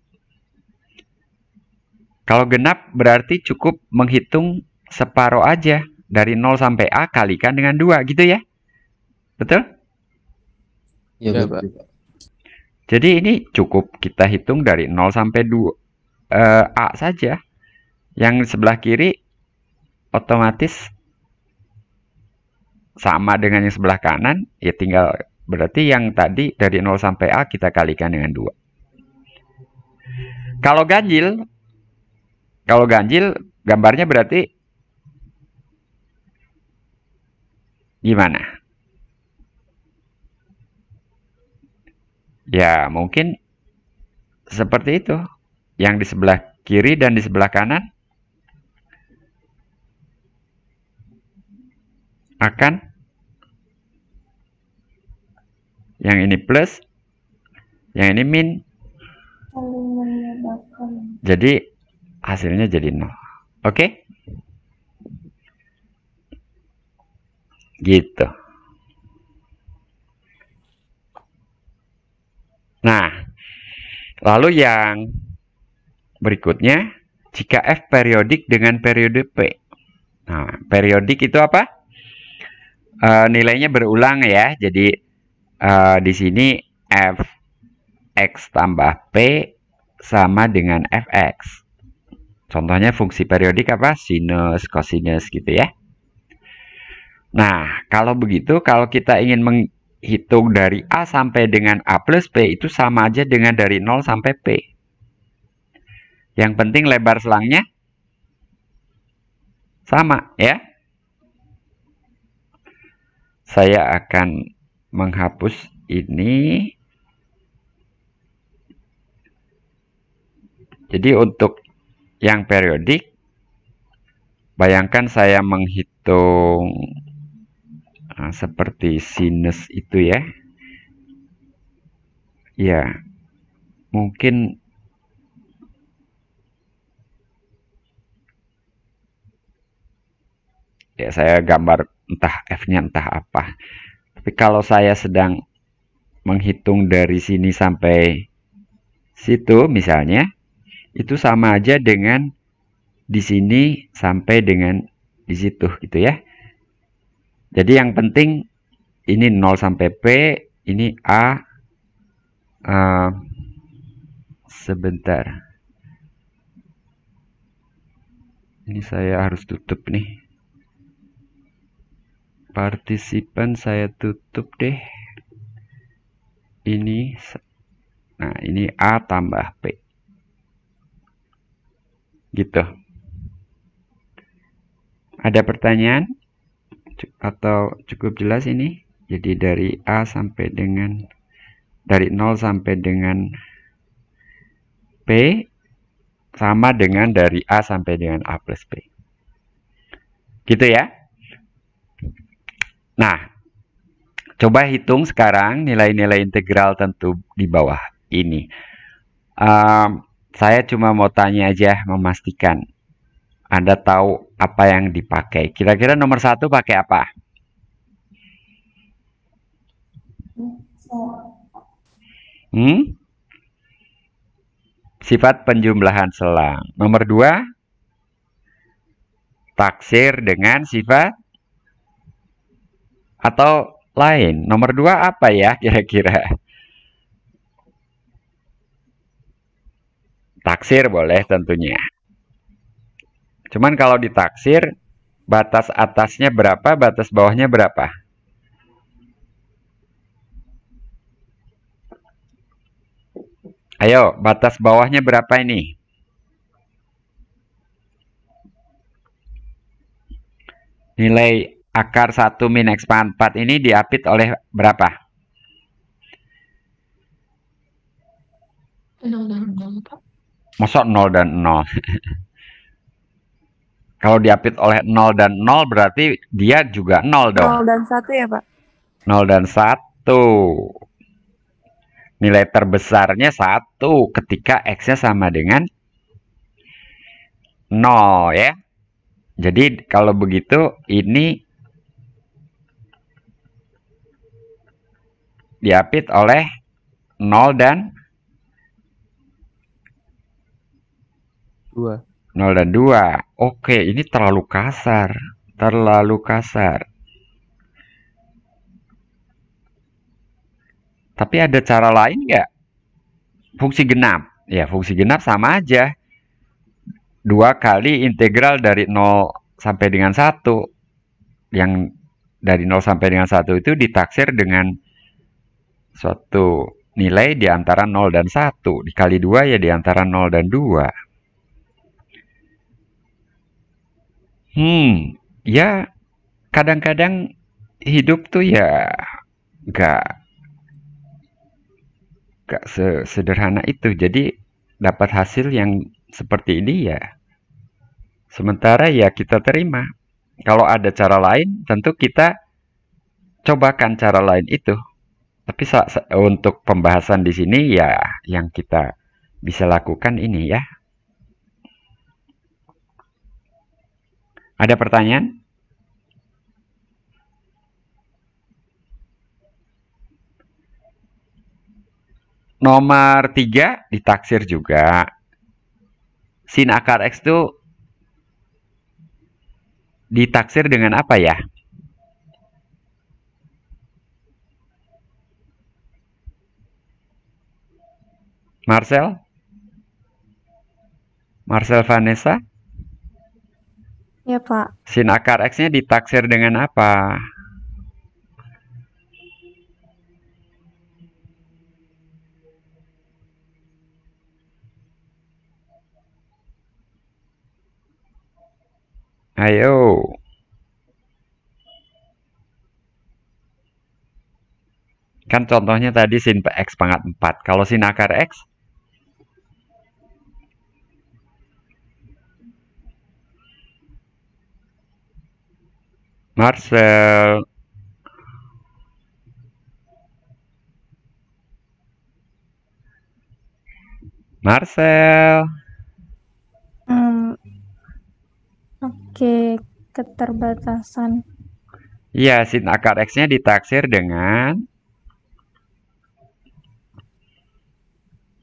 Kalau genap berarti cukup menghitung separuh aja. Dari 0 sampai A kalikan dengan 2, gitu ya? Betul? Iya, Pak. Jadi ini cukup kita hitung dari 0 sampai 2 A saja. Yang sebelah kiri otomatis sama dengan yang sebelah kanan, ya tinggal berarti yang tadi dari 0 sampai A kita kalikan dengan 2. Kalau ganjil gambarnya berarti gimana? Ya, mungkin seperti itu. Yang di sebelah kiri dan di sebelah kanan akan yang ini plus, yang ini min. Jadi hasilnya jadi 0. Oke? Gitu. Nah, lalu yang berikutnya, jika F periodik dengan periode P. Nah, periodik itu apa? Nilainya berulang ya. Jadi di sini F X tambah P sama dengan Fx. Contohnya fungsi periodik apa? Sinus, kosinus gitu ya. Nah, kalau begitu, kalau kita ingin menghitung dari A sampai dengan A plus P, itu sama aja dengan dari 0 sampai P. Yang penting lebar selangnya sama ya. Saya akan menghapus ini. Jadi untuk yang periodik, bayangkan saya menghitung seperti sinus itu ya. Ya, mungkin ya saya gambar entah F-nya entah apa. Tapi kalau saya sedang menghitung dari sini sampai situ misalnya, itu sama aja dengan di sini sampai dengan di situ gitu ya. Jadi yang penting ini 0 sampai P, ini A. Sebentar. Ini saya harus tutup nih. Partisipan saya tutup deh. Ini, nah ini A tambah P. Gitu. Ada pertanyaan? Atau cukup jelas ini? Jadi dari A sampai dengan, dari 0 sampai dengan P, sama dengan dari A sampai dengan A plus P. Gitu ya. Nah, coba hitung sekarang nilai-nilai integral tentu di bawah ini. Saya cuma mau tanya aja, memastikan Anda tahu apa yang dipakai. Kira-kira nomor 1 pakai apa? Sifat penjumlahan selang. Nomor 2, taksir dengan sifat atau lain. Nomor 2 apa ya kira-kira? Taksir boleh tentunya. Cuman kalau ditaksir, Batas atasnya berapa, batas bawahnya berapa? Ayo, batas bawahnya berapa ini? Nilai akar 1 min X pangkat 4 ini diapit oleh berapa? 0 dan 0, Pak. Masa 0 dan 0? Kalau diapit oleh 0 dan 0 berarti dia juga 0 dong. 0 dan 1 ya, Pak? 0 dan 1. Nilai terbesarnya 1 ketika X-nya sama dengan 0 ya. Jadi kalau begitu ini diapit oleh 0 dan 2. 0 dan 2. Oke, ini terlalu kasar. Terlalu kasar. Tapi ada cara lain nggak? Fungsi genap. Ya, fungsi genap sama aja. 2 kali integral dari 0 sampai dengan 1. Yang dari 0 sampai dengan 1 itu ditaksir dengan suatu nilai di antara 0 dan 1. Dikali 2 ya di antara 0 dan 2. Ya kadang-kadang hidup tuh ya nggak sesederhana itu. Jadi dapat hasil yang seperti ini ya. Sementara ya kita terima. Kalau ada cara lain, tentu kita cobakan cara lain itu. Tapi untuk pembahasan di sini ya yang kita bisa lakukan ini ya. Ada pertanyaan? Nomor 3 ditaksir juga. Sin akar X itu ditaksir dengan apa ya? Marcel? Marcel Vanessa? Ya, Pak. Sin akar X-nya ditaksir dengan apa? Ayo. Kan contohnya tadi sin X pangkat 4. Kalau sin akar X? Marcel. Marcel. Oke, keterbatasan. Iya, sin akar X-nya ditaksir dengan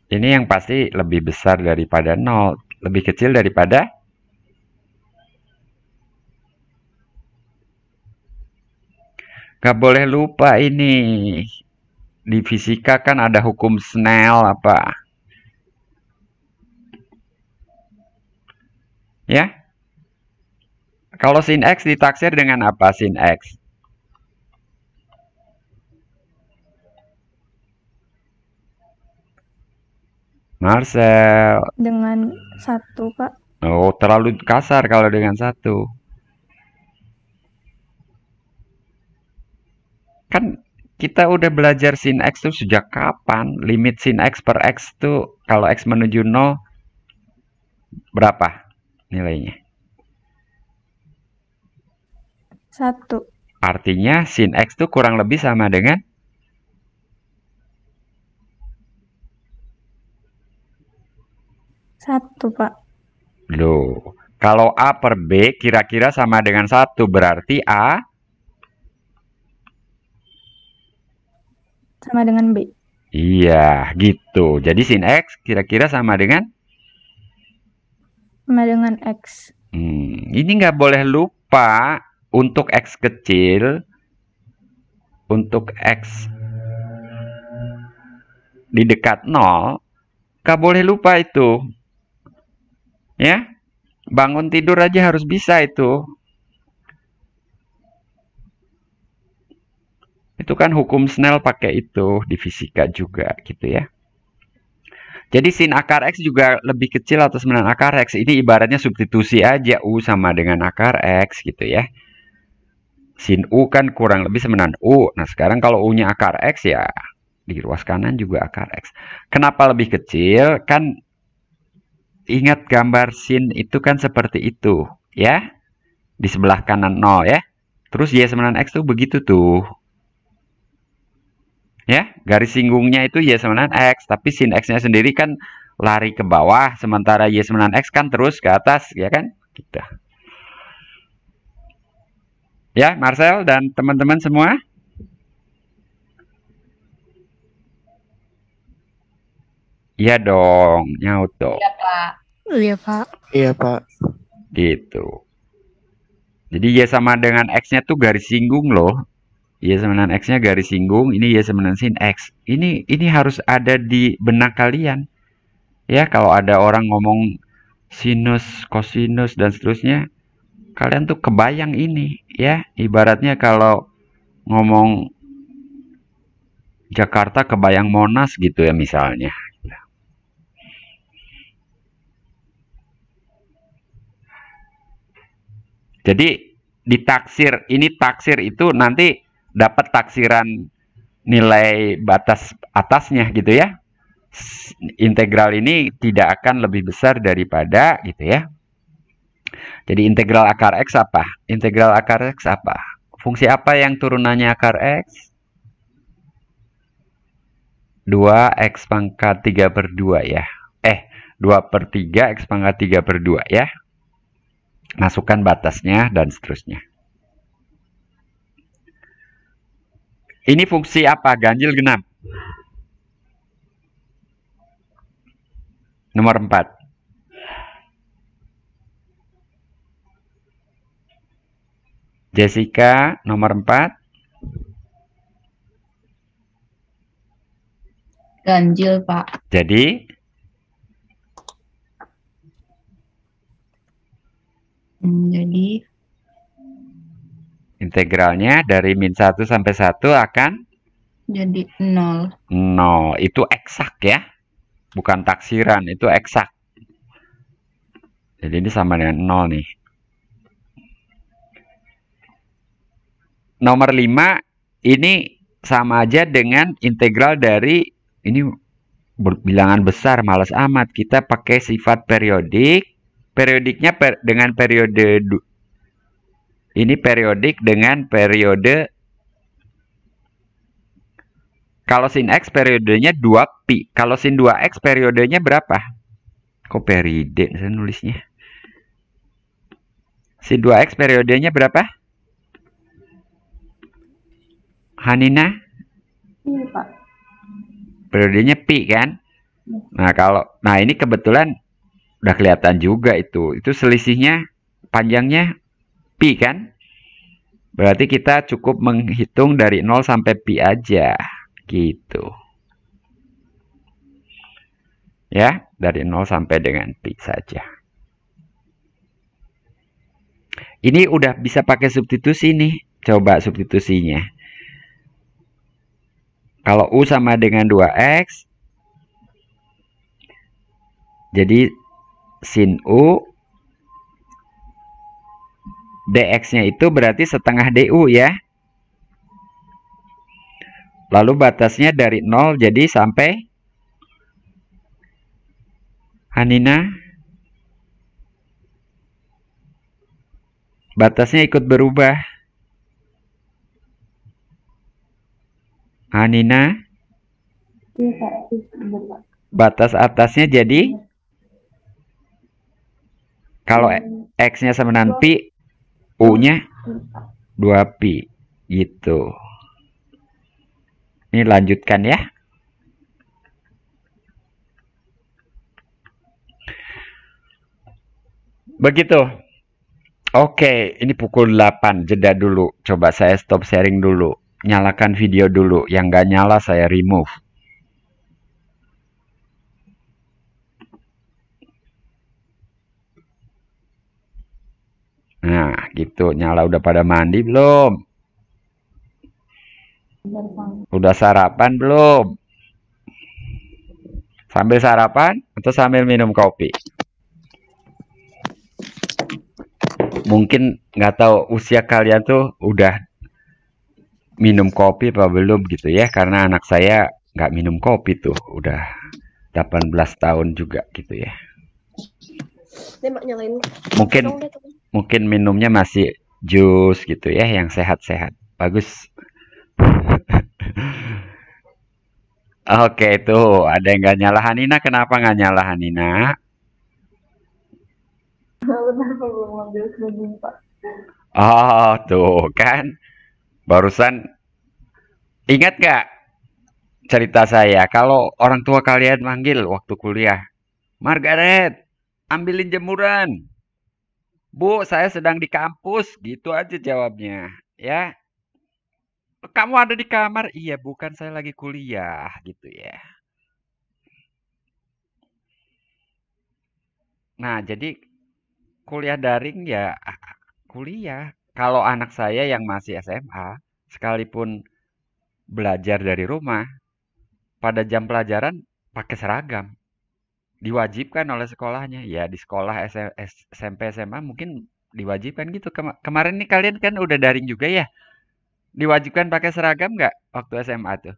ini yang pasti lebih besar daripada 0, lebih kecil daripada Gak boleh lupa ini. Di fisika kan ada hukum Snell apa? Ya? Kalau sin X ditaksir dengan apa sin X? Marcel. Dengan 1, Pak. Oh, terlalu kasar kalau dengan 1. Kan kita udah belajar sin X tuh sejak kapan? Limit sin X per X tuh kalau X menuju 0 berapa nilainya? 1. Artinya sin X tuh kurang lebih sama dengan Satu, Pak. Loh, kalau A per B kira-kira sama dengan 1, berarti A Sama dengan B. iya, gitu. Jadi sin X kira-kira sama dengan Sama dengan X. Ini nggak boleh lupa untuk X kecil, untuk X di dekat 0, nggak boleh lupa itu. Ya, bangun tidur aja harus bisa itu. Itu kan hukum Snell pakai itu di fisika juga gitu ya. Jadi sin akar X juga lebih kecil atau semenan akar X. Ini ibaratnya substitusi aja U sama dengan akar X gitu ya. Sin U kan kurang lebih semenan U. Nah sekarang kalau U-nya akar X ya di ruas kanan juga akar X. Kenapa lebih kecil? Kan ingat gambar sin itu kan seperti itu ya. Di sebelah kanan 0 ya. Terus Y semenan X tuh begitu tuh. Ya, garis singgungnya itu Y semenan X, tapi sin X-nya sendiri kan lari ke bawah, sementara Y semenan X kan terus ke atas, ya kan? Gitu. Ya, Marcel dan teman-teman semua? Iya dong, nyaut dong. Iya, Pak. Iya, Pak. Iya, Pak. Gitu. Jadi Y sama dengan X-nya tuh garis singgung loh. Y semenan X-nya garis singgung, ini Y semenan sin X. Ini harus ada di benak kalian. Ya, kalau ada orang ngomong sinus, kosinus, dan seterusnya, kalian tuh kebayang ini. Ya, ibaratnya kalau ngomong Jakarta kebayang Monas gitu ya misalnya. Jadi, di taksir, ini taksir itu nanti dapat taksiran nilai batas atasnya gitu ya. Integral ini tidak akan lebih besar daripada gitu ya. Jadi integral akar X apa? Integral akar X apa? Fungsi apa yang turunannya akar X? 2x pangkat 3/2 ya. 2/3 x pangkat 3/2 ya. Masukkan batasnya dan seterusnya. Ini fungsi apa? Ganjil genap. Nomor 4. Jessica, nomor 4. Ganjil, Pak. Jadi? Jadi Integralnya dari min 1 sampai 1 akan? jadi 0. 0. Itu eksak ya. Bukan taksiran, itu eksak. Jadi ini sama dengan 0 nih. Nomor 5, ini sama aja dengan integral dari, ini bilangan besar, malas amat. Kita pakai sifat periodik. Periodiknya dengan periode, ini periodik dengan periode, kalau sin X periodenya 2pi. Kalau sin 2X periodenya berapa? Kok peride saya nulisnya? Sin 2X periodenya berapa? Hanina? Iya, Pak. Periodenya pi kan? Nah ini kebetulan udah kelihatan juga itu. Itu selisihnya panjangnya pi kan? Berarti kita cukup menghitung dari 0 sampai pi aja. Gitu. Ya, dari 0 sampai dengan pi saja. Ini udah bisa pakai substitusi nih. Coba substitusinya. Kalau U sama dengan 2X, jadi sin U, dx-nya itu berarti setengah du ya. Lalu batasnya dari 0 jadi sampai, Hanina, batasnya ikut berubah. Hanina, Iya, Pak. Benar, Pak. batas atasnya jadi, kalau X-nya sama dengan pi, U-nya 2pi. Gitu. Ini lanjutkan ya. Begitu. Oke, ini pukul 8. Jeda dulu. Coba saya stop sharing dulu. Nyalakan video dulu. Yang nggak nyala saya remove. Nah, gitu. Nyala udah pada mandi belum? Udah sarapan belum? Sambil sarapan atau sambil minum kopi? Mungkin nggak tahu usia kalian tuh udah minum kopi apa belum gitu ya, karena anak saya nggak minum kopi tuh, udah 18 tahun juga gitu ya. Mungkin minumnya masih jus gitu ya, yang sehat-sehat. Bagus. Oke, tuh ada yang nggak nyala Hanina. Kenapa nggak nyala Hanina? Oh, tuh kan. Barusan ingat nggak cerita saya? Kalau orang tua kalian manggil waktu kuliah, Margaret, ambilin jemuran. Bu, saya sedang di kampus. Gitu aja jawabnya. Ya, kamu ada di kamar? Iya, bukan saya lagi kuliah. Gitu ya. Nah, jadi kuliah daring ya kuliah. Kalau anak saya yang masih SMA, sekalipun belajar dari rumah, pada jam pelajaran pakai seragam. Diwajibkan oleh sekolahnya. Ya, di sekolah SMP, SMA mungkin diwajibkan gitu. Kemarin nih kalian kan udah daring juga ya. Diwajibkan pakai seragam nggak waktu SMA tuh?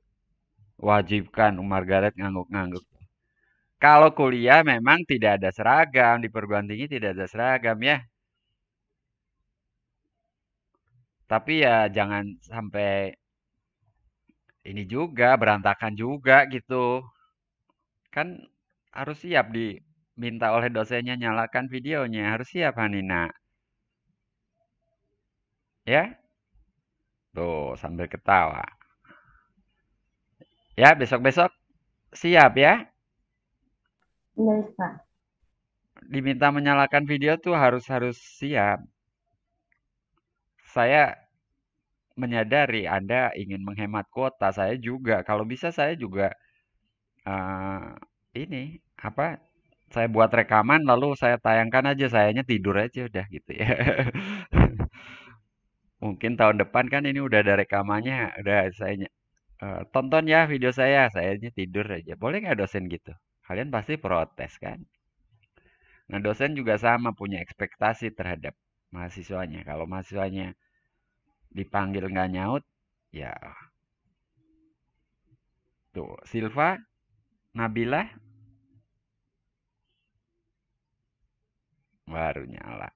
Wajibkan, Margaret ngangguk-ngangguk. Kalau kuliah memang tidak ada seragam, di perguruan tinggi tidak ada seragam ya. Tapi ya jangan sampai ini juga, berantakan juga gitu. Kan harus siap diminta oleh dosennya nyalakan videonya. Harus siap, Hanina. Ya? Tuh, sambil ketawa. Ya, besok-besok siap ya. Diminta menyalakan video tuh harus siap. Saya menyadari Anda ingin menghemat kuota. Saya juga. Kalau bisa saya juga ini apa? Saya buat rekaman lalu saya tayangkan aja. Sayanya tidur aja udah gitu ya. Mungkin tahun depan kan ini udah ada rekamannya. Udah saya tonton ya video sayanya tidur aja. Boleh nggak dosen gitu? Kalian pasti protes kan? Nah, dosen juga sama punya ekspektasi terhadap mahasiswanya. Kalau mahasiswanya dipanggil nggak nyaut, ya tuh. Silva, Nabila, baru nyala.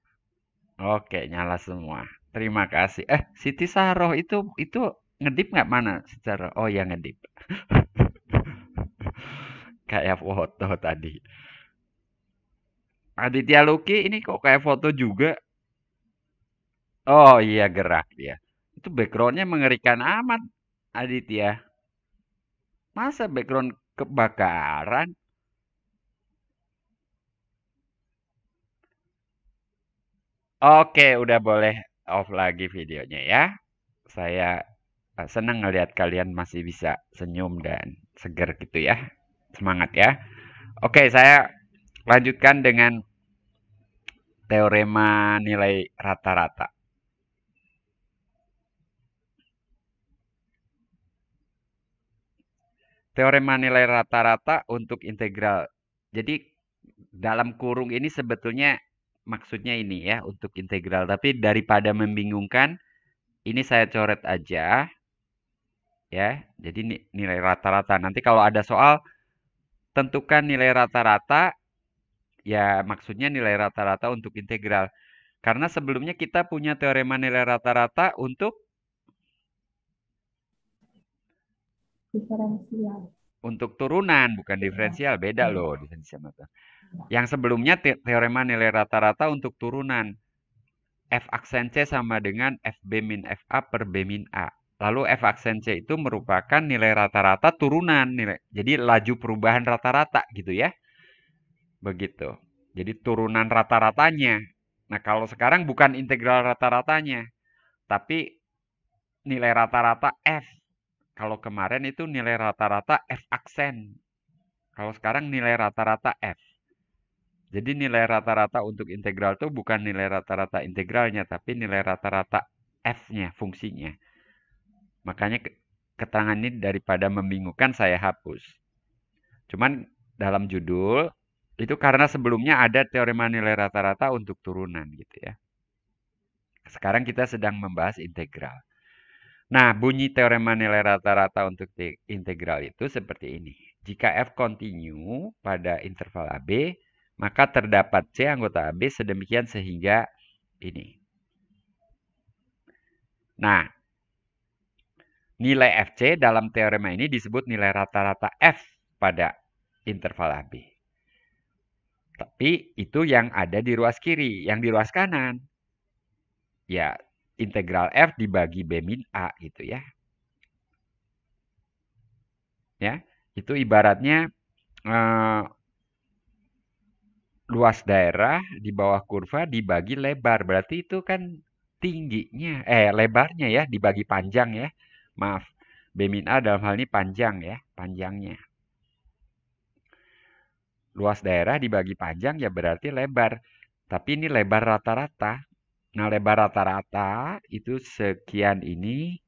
Oke, nyala semua. Terima kasih. Siti Saroh itu ngedip nggak mana? Secara oh ya ngedip. Kayak foto tadi. Aditya Luki ini kok kayak foto juga? Oh iya gerak dia. Itu backgroundnya mengerikan amat, Aditya. Masa background kebakaran? Oke, udah boleh off lagi videonya ya. Saya senang ngelihat kalian masih bisa senyum dan seger gitu ya. Semangat ya. Oke, saya lanjutkan dengan teorema nilai rata-rata. Teorema nilai rata-rata untuk integral. Jadi dalam kurung ini sebetulnya maksudnya ini ya untuk integral. Tapi daripada membingungkan, ini saya coret aja. Ya, jadi nilai rata-rata. Nanti kalau ada soal, tentukan nilai rata-rata. Ya, maksudnya nilai rata-rata untuk integral. Karena sebelumnya kita punya teorema nilai rata-rata untuk Diferensial. untuk turunan, bukan diferensial. Beda loh diferensial. Yang sebelumnya teorema nilai rata-rata untuk turunan. F aksen C sama dengan FB min FA per B min A. Lalu F aksen C itu merupakan nilai rata-rata turunan. Jadi laju perubahan rata-rata gitu ya. Begitu. Jadi turunan rata-ratanya. Nah kalau sekarang bukan integral rata-ratanya. Tapi nilai rata-rata F. Kalau kemarin itu nilai rata-rata F aksen. Kalau sekarang nilai rata-rata F. Jadi nilai rata-rata untuk integral itu bukan nilai rata-rata integralnya, tapi nilai rata-rata F-nya, fungsinya. Makanya keterangan ini daripada membingungkan saya hapus. Cuman dalam judul itu karena sebelumnya ada teorema nilai rata-rata untuk turunan gitu ya. Sekarang kita sedang membahas integral. Nah, bunyi teorema nilai rata-rata untuk integral itu seperti ini. Jika f kontinu pada interval AB, maka terdapat C anggota AB sedemikian sehingga ini. Nah, nilai FC dalam teorema ini disebut nilai rata-rata F pada interval AB. Tapi itu yang ada di ruas kiri, yang di ruas kanan. Ya, integral F dibagi B min A gitu ya. Ya, itu ibaratnya luas daerah di bawah kurva dibagi lebar. Berarti itu kan tingginya, lebarnya ya, dibagi panjang ya. Maaf, B min A dalam hal ini panjang ya, panjangnya. Luas daerah dibagi panjang ya berarti lebar. Tapi ini lebar rata-rata. Nah, lebar rata-rata itu sekian ini,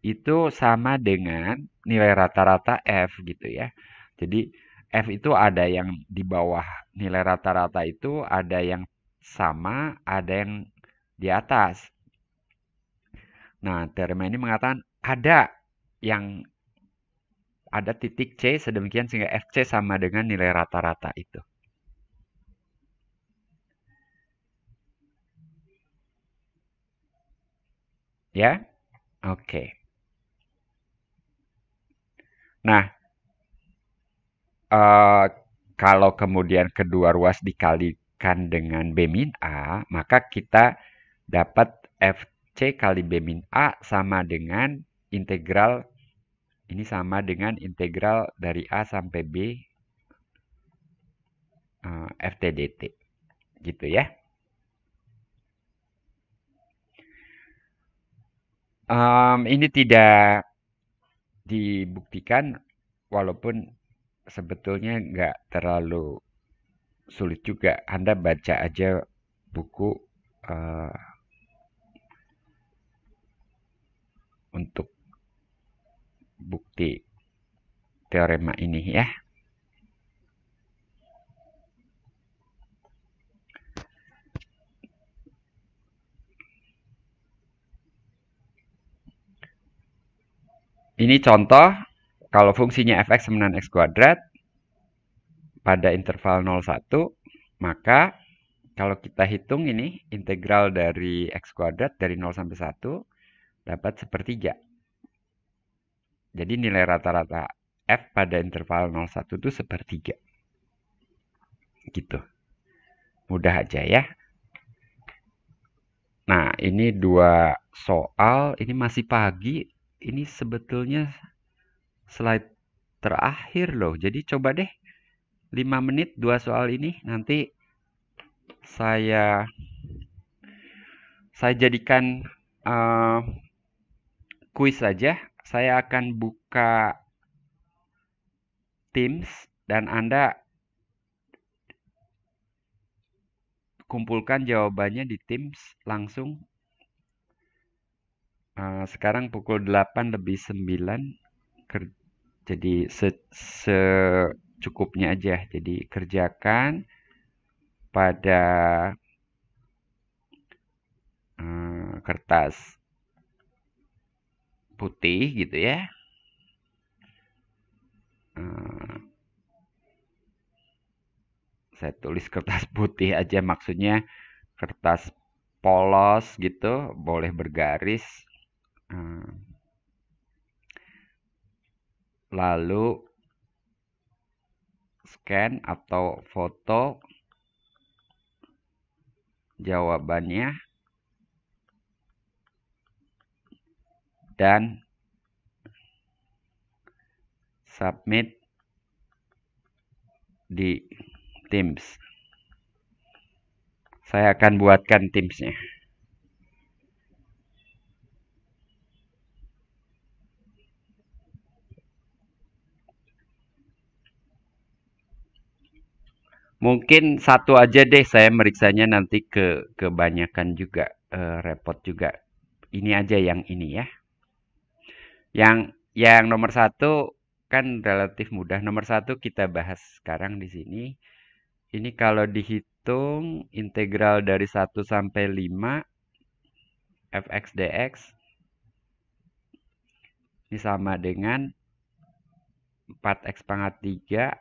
itu sama dengan nilai rata-rata F gitu ya. Jadi F itu ada yang di bawah nilai rata-rata itu, ada yang sama, ada yang di atas. Nah, teorema ini mengatakan ada yang ada titik C sedemikian sehingga FC sama dengan nilai rata-rata itu. Ya? Oke. Nah, kalau kemudian kedua ruas dikalikan dengan B min A, maka kita dapat FC kali B min A sama dengan integral, ini sama dengan integral dari A sampai B FT dt. Gitu ya. Ini tidak dibuktikan, walaupun sebetulnya nggak terlalu sulit juga. Anda baca aja buku untuk bukti teorema ini ya. Ini contoh, kalau fungsinya fx sama dengan x kuadrat pada interval 0,1, maka kalau kita hitung ini, integral dari x kuadrat dari 0 sampai 1, dapat sepertiga. Jadi nilai rata-rata f pada interval 0,1 itu sepertiga. Gitu. Mudah aja ya. Nah, ini dua soal, ini masih pagi. Ini sebetulnya slide terakhir loh. Jadi coba deh 5 menit 2 soal ini. Nanti saya jadikan kuis saja. Saya akan buka Teams dan Anda kumpulkan jawabannya di Teams langsung. Sekarang pukul 8:09. Jadi secukupnya aja. Jadi kerjakan pada kertas putih gitu ya. Saya tulis kertas putih aja, maksudnya kertas polos gitu, boleh bergaris. Lalu scan atau foto jawabannya dan submit di Teams. Saya akan buatkan Teams-nya. Mungkin satu aja deh, saya meriksanya nanti kebanyakan juga, repot juga. Ini aja yang ini ya. Yang Yang nomor satu kan relatif mudah. Nomor satu kita bahas sekarang di sini. Ini kalau dihitung integral dari 1 sampai 5 fx dx ini sama dengan 4x pangkat 3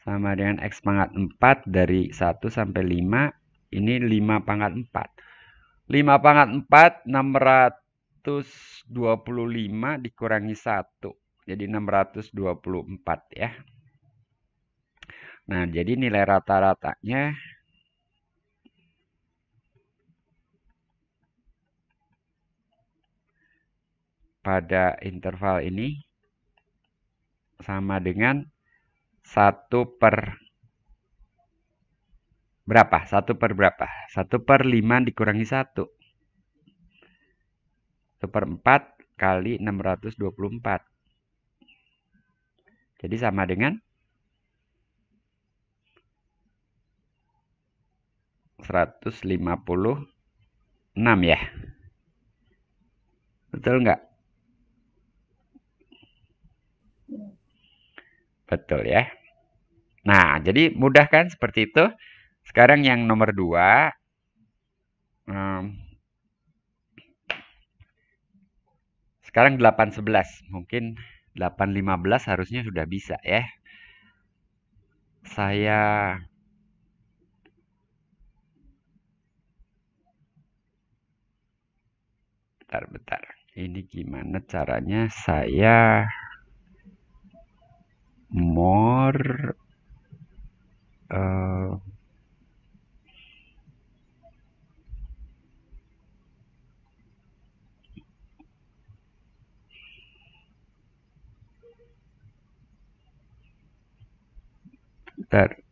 sama dengan x pangkat 4 dari 1 sampai 5. Ini 5 pangkat 4. 5 pangkat 4, 625 dikurangi 1. Jadi 624 ya. Nah, jadi nilai rata-ratanya pada interval ini sama dengan 1 per berapa? 1 per berapa? 1 per 5 dikurangi 1. 1 per 4 kali 624. Jadi sama dengan 156 ya. Betul nggak? Betul ya. Nah, jadi mudah kan seperti itu. Sekarang yang nomor 2. Sekarang 811. Mungkin 815 harusnya sudah bisa ya. Saya bentar. Ini gimana caranya saya more bentar.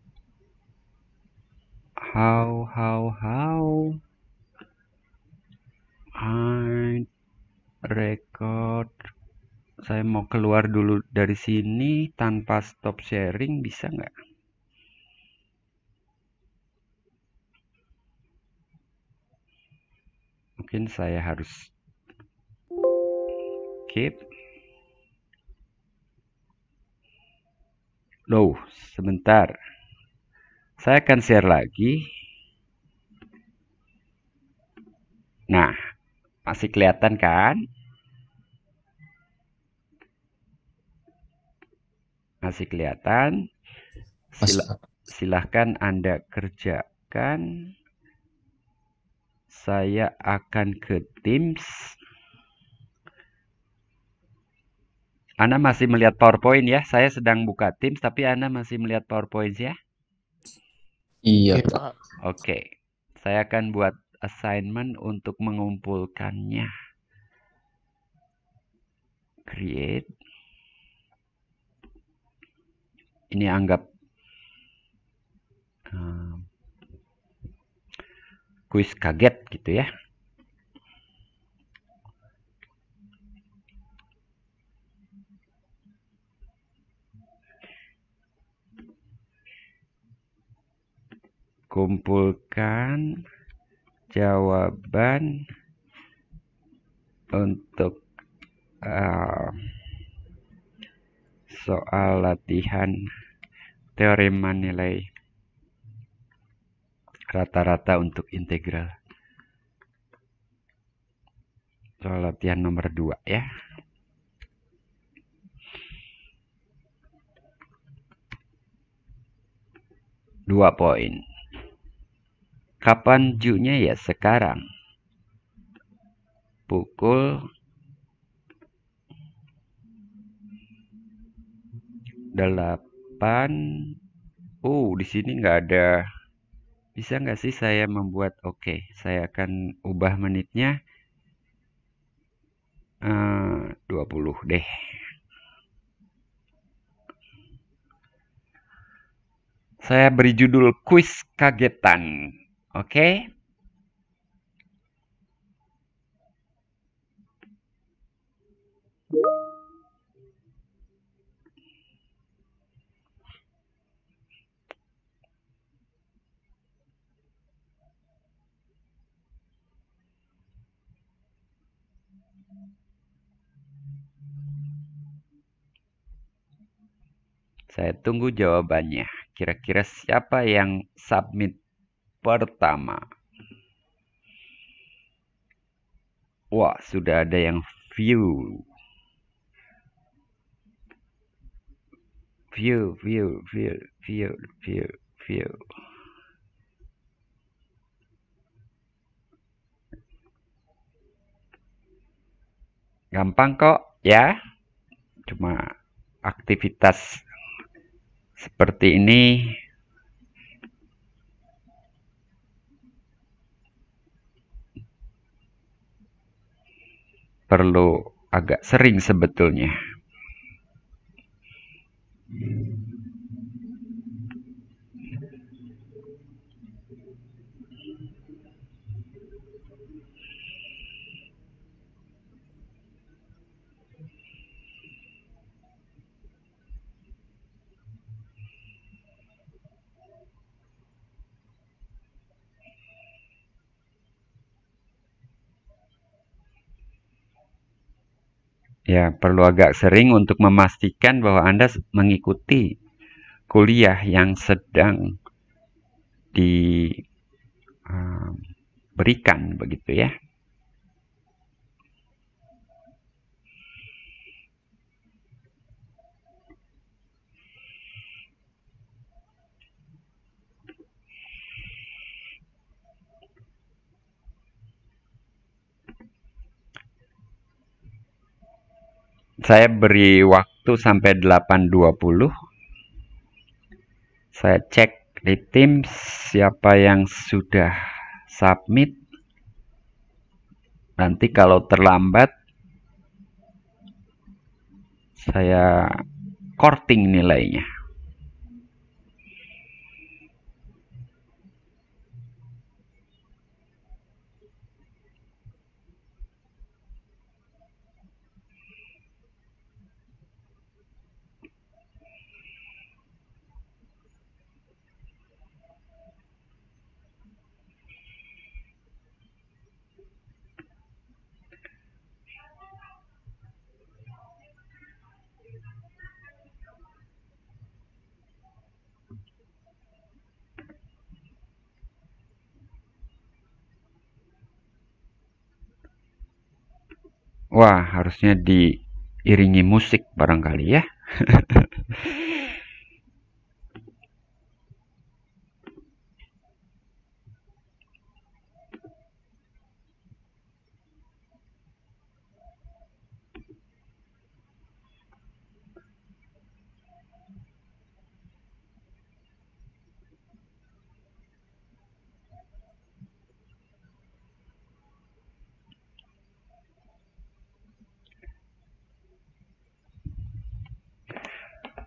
How I record. Saya mau keluar dulu dari sini tanpa stop sharing, bisa nggak? Mungkin saya harus keep. Loh, sebentar. Saya akan share lagi. Nah, masih kelihatan kan? Masih kelihatan? Silahkan Anda kerjakan. Saya akan ke Teams. Anda masih melihat PowerPoint ya? Saya sedang buka Teams, tapi Anda masih melihat PowerPoint ya? Iya, Pak. Oke. Saya akan buat assignment untuk mengumpulkannya. Create. Ini anggap kuis kaget gitu ya. Kumpulkan jawaban untuk soal latihan teorema nilai rata-rata untuk integral. Soal latihan nomor 2 ya. Dua poin. Kapan Ju-nya ya? Sekarang. Pukul 8. Di sini nggak ada. Bisa nggak sih saya membuat? Oke, saya akan ubah menitnya 20 deh. Saya beri judul kuis kagetan. Oke? Saya tunggu jawabannya. Kira-kira siapa yang submit pertama? Wah, sudah ada yang view. View. Gampang kok, ya. Cuma aktivitas seperti ini perlu agak sering sebetulnya. Ya, perlu agak sering untuk memastikan bahwa Anda mengikuti kuliah yang sedang diberikan, begitu ya. Saya beri waktu sampai 8.20. Saya cek di Teams siapa yang sudah submit. Nanti kalau terlambat, saya korting nilainya. Wah, harusnya diiringi musik barangkali ya.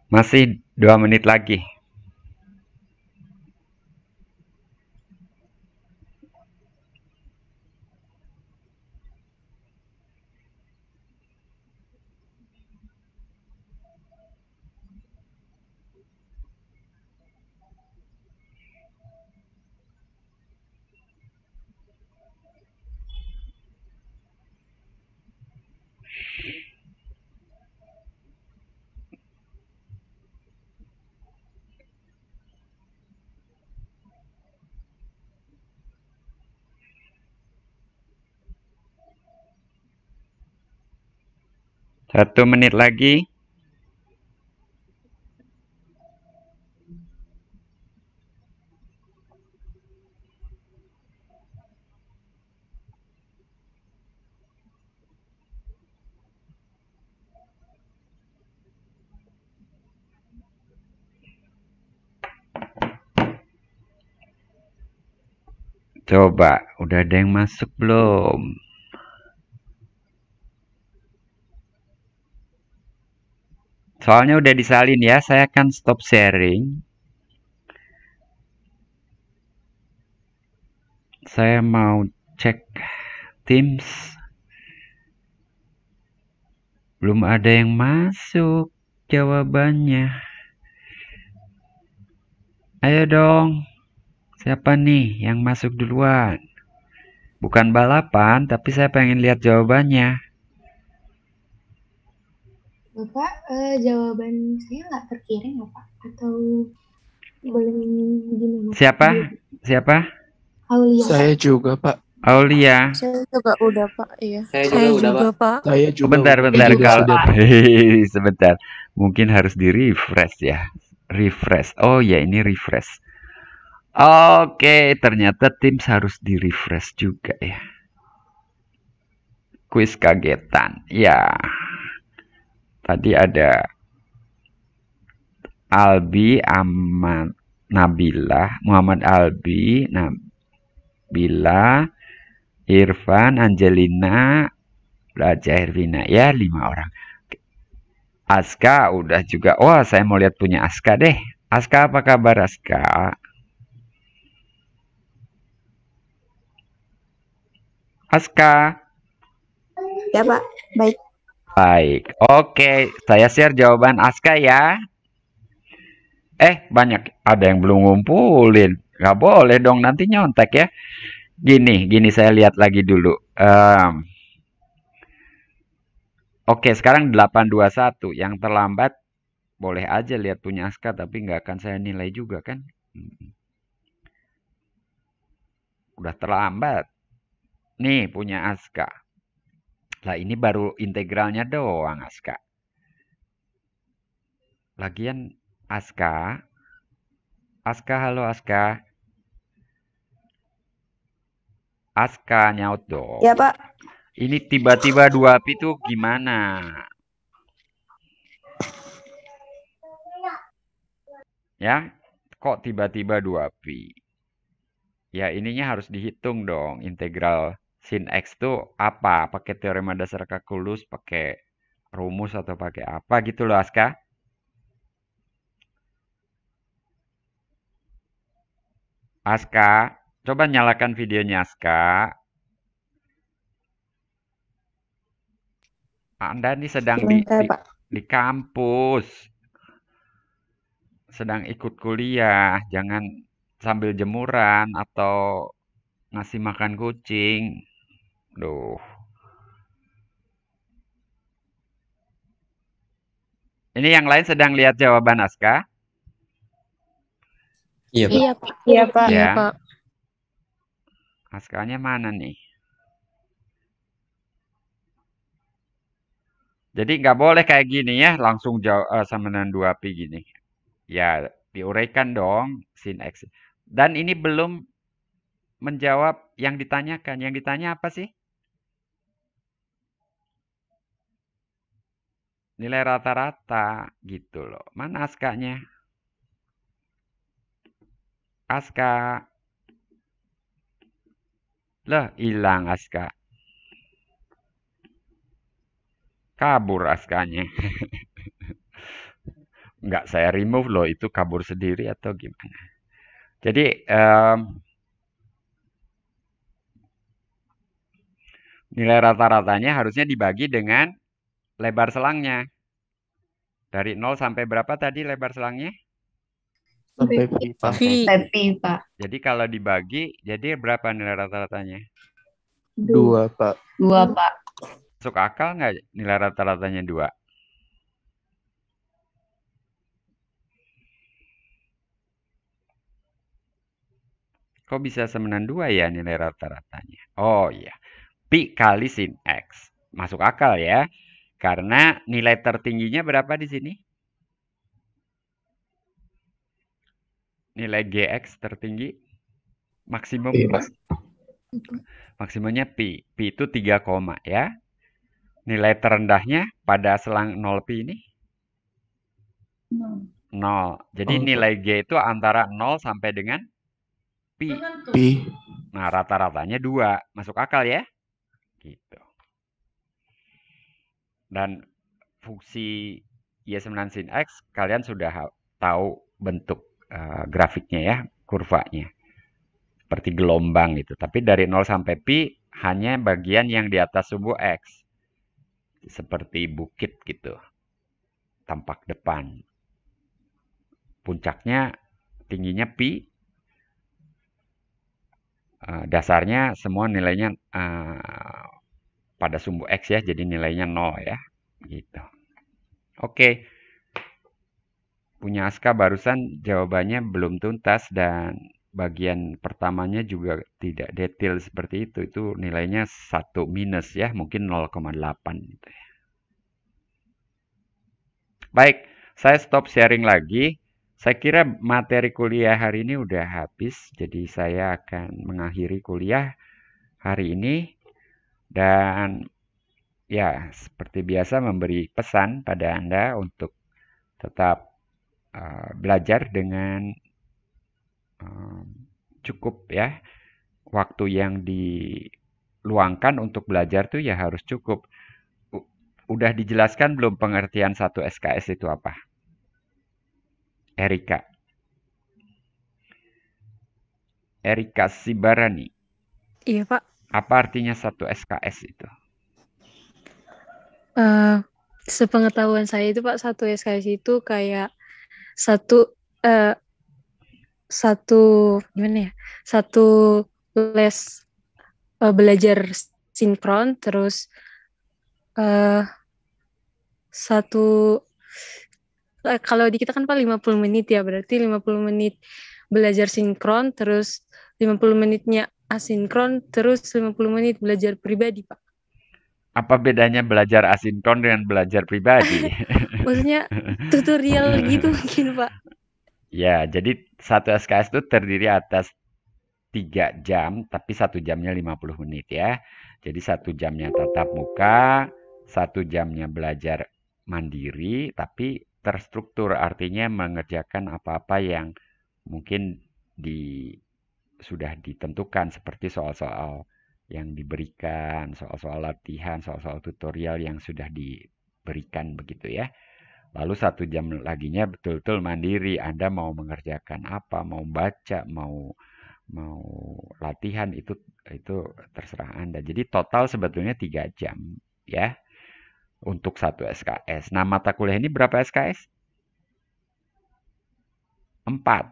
Masih 2 menit lagi. Satu menit lagi. Coba, udah ada yang masuk belum? Soalnya udah disalin ya, saya akan stop sharing. Saya mau cek Teams. Belum ada yang masuk jawabannya. Ayo dong. Siapa nih yang masuk duluan? Bukan balapan, tapi saya pengen lihat jawabannya. Bapak, jawaban saya nggak terkirim ya Pak? Atau belum gimana? Siapa? Siapa? Aulia. Saya juga, Pak. Aulia. Saya juga udah, Pak. Iya. Saya juga udah, Pak. Saya Oh, juga bentar, udah. bentar. Juga Kalau sudah, Pak. sebentar, mungkin harus di refresh ya. Refresh. Oh ya, ini refresh. Oke, ternyata Teams harus di refresh juga ya. Kuis kagetan. Ya. Tadi ada Albi, Aman, Nabila, Muhammad Albi, Nabila, Irfan, Angelina, Raja Hervina. Ya, 5 orang. Aska udah juga. Wah, saya mau lihat punya Aska deh. Aska, apa kabar Aska? Aska. Ya, Pak. Baik. Baik. Oke, saya share jawaban Aska ya. Banyak. Ada yang belum ngumpulin. Nggak boleh dong, nanti nyontek ya. Gini saya lihat lagi dulu. Oke, sekarang 821. Yang terlambat boleh aja lihat punya Aska, tapi nggak akan saya nilai juga kan. Udah terlambat. Nih punya Aska. Lah ini baru integralnya doang Aska. Lagian Aska. Aska, halo Aska. Aska nyaut dong. Ya, Pak. Ini tiba-tiba 2pi itu gimana? Ya, kok tiba-tiba 2pi? Ya, ininya harus dihitung dong. Integral sin X itu apa? Pakai teorema dasar kalkulus, pakai rumus atau pakai apa gitu loh, Aska? Aska, coba nyalakan videonya Aska. Anda ini sedang di kampus. Sedang ikut kuliah, jangan sambil jemuran atau ngasih makan kucing. Duh. Ini yang lain sedang lihat jawaban Aska? Iya, Pak. Iya, Pak. Iya, Pak. Ya. Iya, Pak. Askanya mana nih? Jadi nggak boleh kayak gini ya, langsung jawab sama dengan 2pi gini. Ya, diuraikan dong sin X. Dan ini belum menjawab yang ditanyakan. Yang ditanya apa sih? Nilai rata-rata gitu loh. Mana Askanya? Aska. Loh, hilang Aska. Kabur Askanya. Nggak saya remove loh, itu kabur sendiri atau gimana. Jadi, nilai rata-ratanya harusnya dibagi dengan lebar selangnya. Dari 0 sampai berapa tadi lebar selangnya? Sampai pi, Pak. Pi, Pak. Jadi kalau dibagi, jadi berapa nilai rata-ratanya? 2, Pak. 2, Pak. Masuk akal nggak nilai rata-ratanya 2? Kok bisa semenan 2 ya nilai rata-ratanya? Oh iya, pi kali sin X. Masuk akal ya. Karena nilai tertingginya berapa di sini? Nilai GX tertinggi? Maksimum. Maksimumnya pi. Pi itu 3, ya. Nilai terendahnya pada selang 0pi ini? 0. Jadi nilai G itu antara 0 sampai dengan pi. Nah, rata-ratanya 2. Masuk akal ya? Gitu. Dan fungsi Y sama sin X, kalian sudah tahu bentuk grafiknya ya, kurvanya. Seperti gelombang gitu. Tapi dari 0 sampai pi, hanya bagian yang di atas sumbu X. Seperti bukit gitu. Tampak depan. Puncaknya, tingginya pi. Dasarnya semua nilainya pada sumbu X ya, jadi nilainya 0 ya. Gitu. Oke, punya Aska barusan jawabannya belum tuntas dan bagian pertamanya juga tidak detail seperti itu. Itu nilainya 1 minus ya, mungkin 0,8 gitu ya. Baik, saya stop sharing lagi. Saya kira materi kuliah hari ini udah habis, jadi saya akan mengakhiri kuliah hari ini dan ya seperti biasa memberi pesan pada Anda untuk tetap belajar dengan cukup ya. Waktu yang diluangkan untuk belajar tuh ya harus cukup. Udah dijelaskan belum pengertian 1 SKS itu apa? Erika Sibarani. Iya, Pak. Apa artinya 1 SKS itu? Sepengetahuan saya itu, Pak, 1 SKS itu kayak satu gimana ya? Satu les belajar sinkron, terus satu kalau di kita kan Pak 50 menit ya, berarti 50 menit belajar sinkron, terus 50 menitnya asinkron, terus 50 menit belajar pribadi, Pak. Apa bedanya belajar asinkron dengan belajar pribadi? Maksudnya tutorial gitu mungkin, Pak. Ya, jadi 1 SKS itu terdiri atas 3 jam, tapi 1 jamnya 50 menit ya. Jadi 1 jamnya tatap muka, 1 jamnya belajar mandiri, tapi terstruktur, artinya mengerjakan apa-apa yang mungkin sudah ditentukan, seperti soal-soal yang diberikan, soal-soal latihan, soal-soal tutorial yang sudah diberikan begitu ya. Lalu 1 jam laginya betul-betul mandiri. Anda mau mengerjakan apa, mau baca, mau latihan itu terserah Anda. Jadi total sebetulnya 3 jam ya untuk 1 SKS. Nah, mata kuliah ini berapa SKS? 4.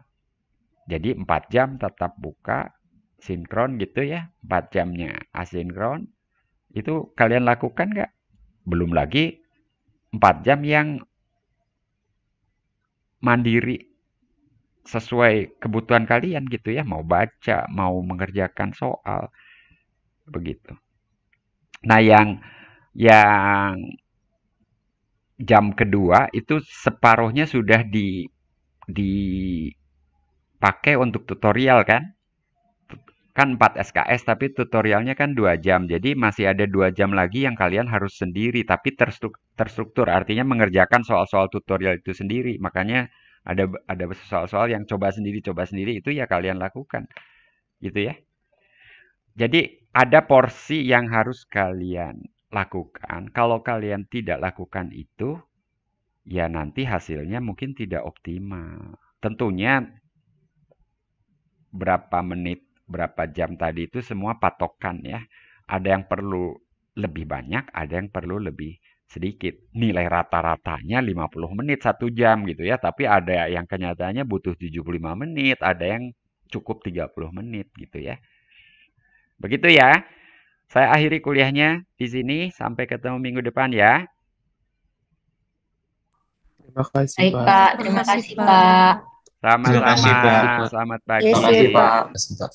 Jadi 4 jam tatap muka sinkron gitu ya. 4 jamnya asinkron. Itu kalian lakukan nggak? Belum lagi 4 jam yang mandiri sesuai kebutuhan kalian gitu ya, mau baca, mau mengerjakan soal, begitu. Nah, yang jam kedua itu separuhnya sudah dipakai untuk tutorial kan? Kan 4 SKS tapi tutorialnya kan 2 jam. Jadi masih ada 2 jam lagi yang kalian harus sendiri tapi terstruktur, artinya mengerjakan soal-soal tutorial itu sendiri. Makanya ada soal-soal yang coba sendiri itu ya kalian lakukan. Gitu ya. Jadi ada porsi yang harus kalian lakukan. Kalau kalian tidak lakukan itu, ya nanti hasilnya mungkin tidak optimal. Tentunya berapa menit, berapa jam tadi itu semua patokan ya. Ada yang perlu lebih banyak, ada yang perlu lebih sedikit. Nilai rata-ratanya 50 menit 1 jam gitu ya. Tapi ada yang kenyataannya butuh 75 menit, ada yang cukup 30 menit gitu ya. Begitu ya. Saya akhiri kuliahnya di sini. Sampai ketemu minggu depan ya. Terima kasih, Baik, Pak. Pak. Terima kasih, Pak. Sama-sama. Terima kasih, Pak. Selamat pagi. Yes, Pak. Terima kasih, Pak.